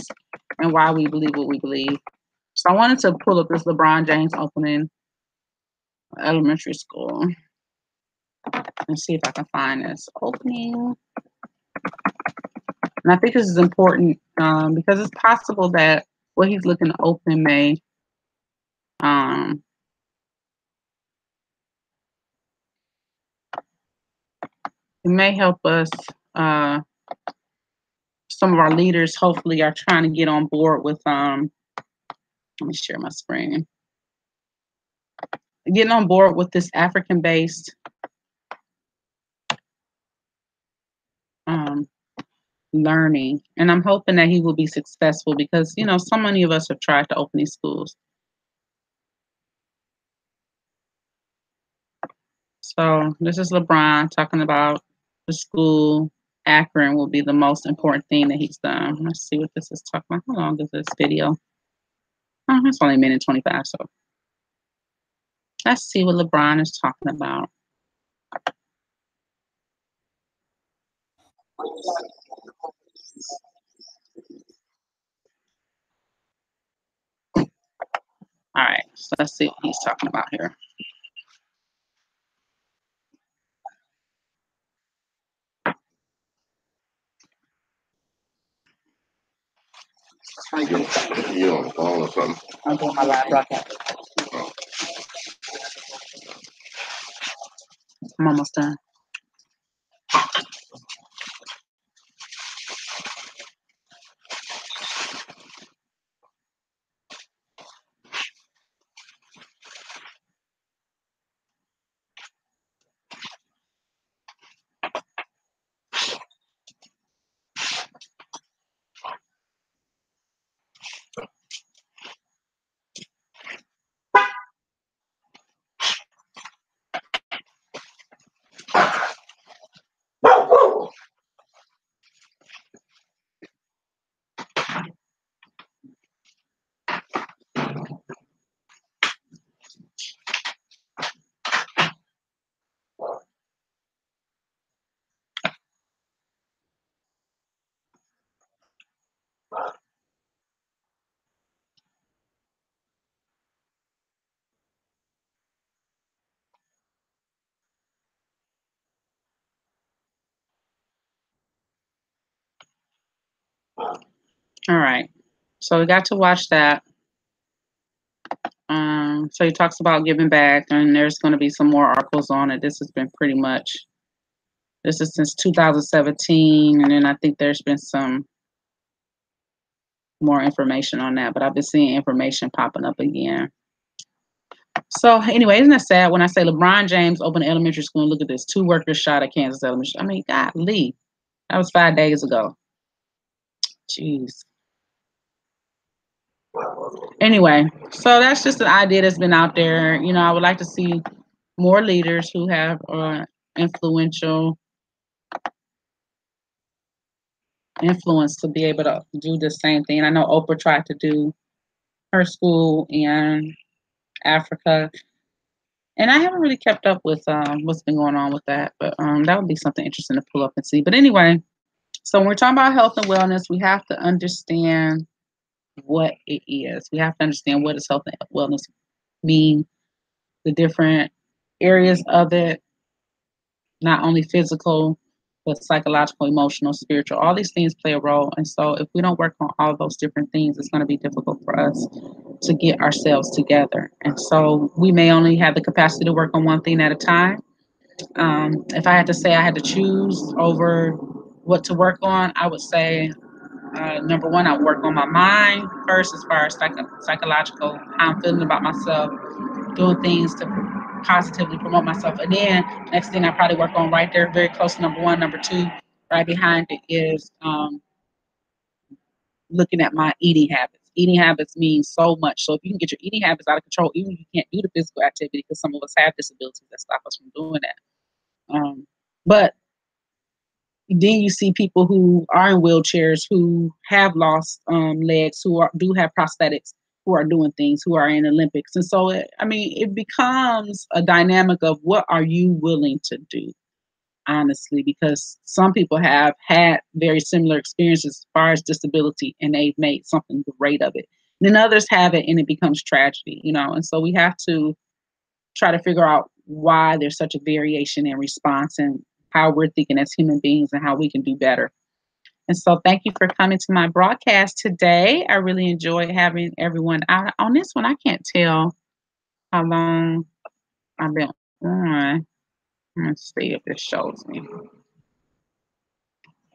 Speaker 1: and why we believe what we believe. So I wanted to pull up this LeBron James opening elementary school. Let's see if I can find this opening. And I think this is important because it's possible that what he's looking to open may um, it may help us. Some of our leaders hopefully are trying to get on board with. Let me share my screen. Getting on board with this African-based learning, and I'm hoping that he will be successful because so many of us have tried to open these schools. So this is LeBron talking about the school. Akron will be the most important thing that he's done. Let's see what this is talking about. How long is this video? Oh, it's only a minute 25. So let's see what LeBron is talking about. All right, so let's see what he's talking about here.
Speaker 2: You on the phone or something?
Speaker 1: I'm doing my live broadcast. I'm almost done. All right, so we got to watch that. So he talks about giving back, and there's going to be some more articles on it. This has been pretty much, this is since 2017, and then I think there's been some more information on that, but I've been seeing information popping up again. So anyway, isn't that sad when I say LeBron James opened an elementary school and look at this, 2 workers shot at Kansas Elementary. I mean, golly, that was 5 days ago. Jeez. Anyway, so that's just an idea that's been out there. I would like to see more leaders who have influential influence to be able to do the same thing. I know Oprah tried to do her school in Africa, and I haven't really kept up with what's been going on with that, but that would be something interesting to pull up and see. But anyway, so when we're talking about health and wellness, we have to understand what it is. We have to understand what does health and wellness mean, the different areas of it, not only physical, but psychological, emotional, spiritual. All these things play a role. And so if we don't work on all those different things, it's going to be difficult for us to get ourselves together. And so we may only have the capacity to work on one thing at a time. If I had to say I had to choose over what to work on, I would say number one, I would work on my mind first as far as psychological, how I'm feeling about myself, doing things to positively promote myself. And then next thing I probably work on right there, very close to number one. Number two, right behind it is looking at my eating habits. Eating habits mean so much. So if you can get your eating habits out of control, even if you can't do the physical activity, because some of us have disabilities that stop us from doing that. But then you see people who are in wheelchairs, who have lost legs, who do have prosthetics, who are doing things, who are in Olympics. And so, it becomes a dynamic of what are you willing to do, honestly, because some people have had very similar experiences as far as disability, and they've made something great of it. And then others have it, and it becomes tragedy, and so we have to try to figure out why there's such a variation in response and how we're thinking as human beings and how we can do better. And so thank you for coming to my broadcast today. I really enjoyed having everyone out. On this one, I can't tell how long I've been on. Let's see if this shows me.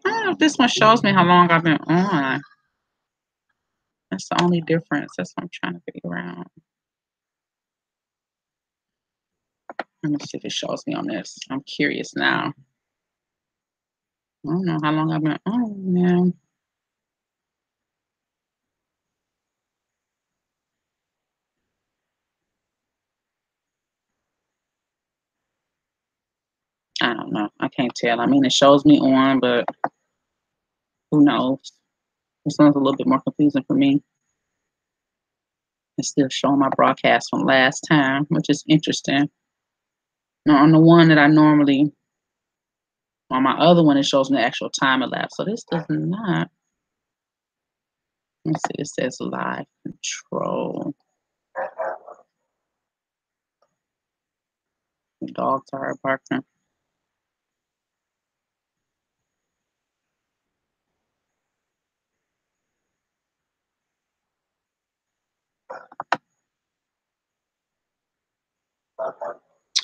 Speaker 1: I don't know if this one shows me how long I've been on. That's the only difference. That's what I'm trying to figure out. Let me see if it shows me on this. I'm curious now. I don't know how long I've been on, man. I don't know. I can't tell. I mean, it shows me on, but who knows? This one's a little bit more confusing for me. It's still showing my broadcast from last time, which is interesting. Now, on the one that I normally, on my other one, it shows me the actual time elapsed. So this does not. Let's see. It says live control. The dogs are barking.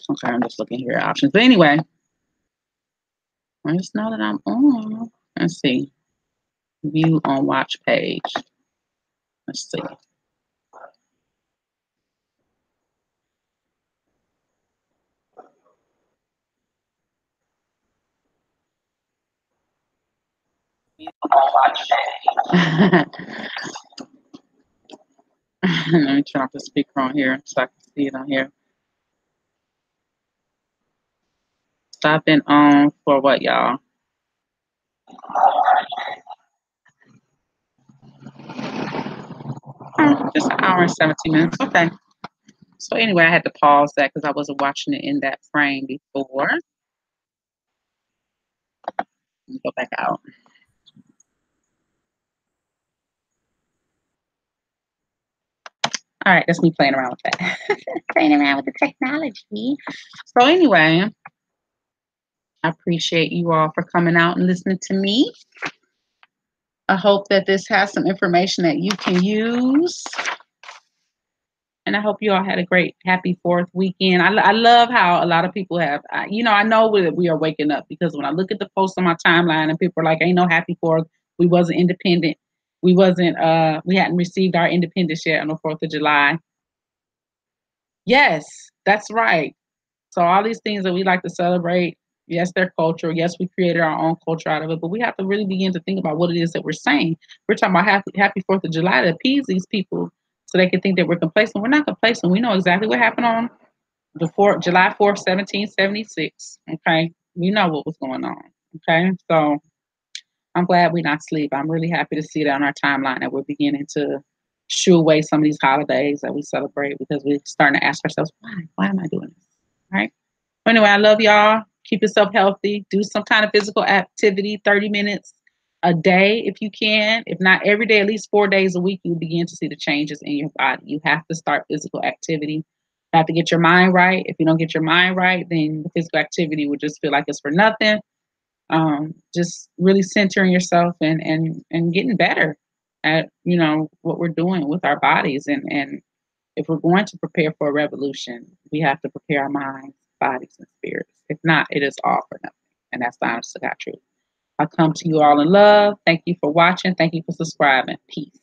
Speaker 1: Okay, I'm just looking here at options. But anyway, I just know that I'm on. Let's see. View on watch page. Let's see. Let me turn off the speaker on here so I can see it on here. So I've been on for what, y'all? Just an hour and 17 minutes. Okay. So anyway, I had to pause that because I wasn't watching it in that frame before. Let me go back out. All right, that's me playing around with that. Playing around with the technology. So anyway, I appreciate you all for coming out and listening to me. I hope that this has some information that you can use. And I hope you all had a great, happy 4th weekend. I love how a lot of people have, I know that we are waking up because when I look at the posts on my timeline and people are like, ain't no happy 4th. We wasn't independent. We hadn't received our independence yet on the 4th of July. Yes, that's right. So all these things that we like to celebrate, yes, they're cultural. Yes, we created our own culture out of it, but we have to really begin to think about what it is that we're saying. We're talking about happy 4th of July to appease these people so they can think that we're complacent. We're not complacent. We know exactly what happened on July 4th, 1776. Okay. We know what was going on. Okay. So I'm glad we're not asleep. I'm really happy to see that on our timeline that we're beginning to shoo away some of these holidays that we celebrate because we're starting to ask ourselves, why? Why am I doing this? All right. Anyway, I love y'all. Keep yourself healthy. Do some kind of physical activity, 30 minutes a day if you can. If not every day, at least 4 days a week, you'll begin to see the changes in your body. You have to start physical activity. You have to get your mind right. If you don't get your mind right, then the physical activity will just feel like it's for nothing. Just really centering yourself and getting better at what we're doing with our bodies and if we're going to prepare for a revolution, we have to prepare our minds, bodies, and spirits. If not, it is all for nothing. And that's the honest to God truth. I come to you all in love. Thank you for watching. Thank you for subscribing. Peace.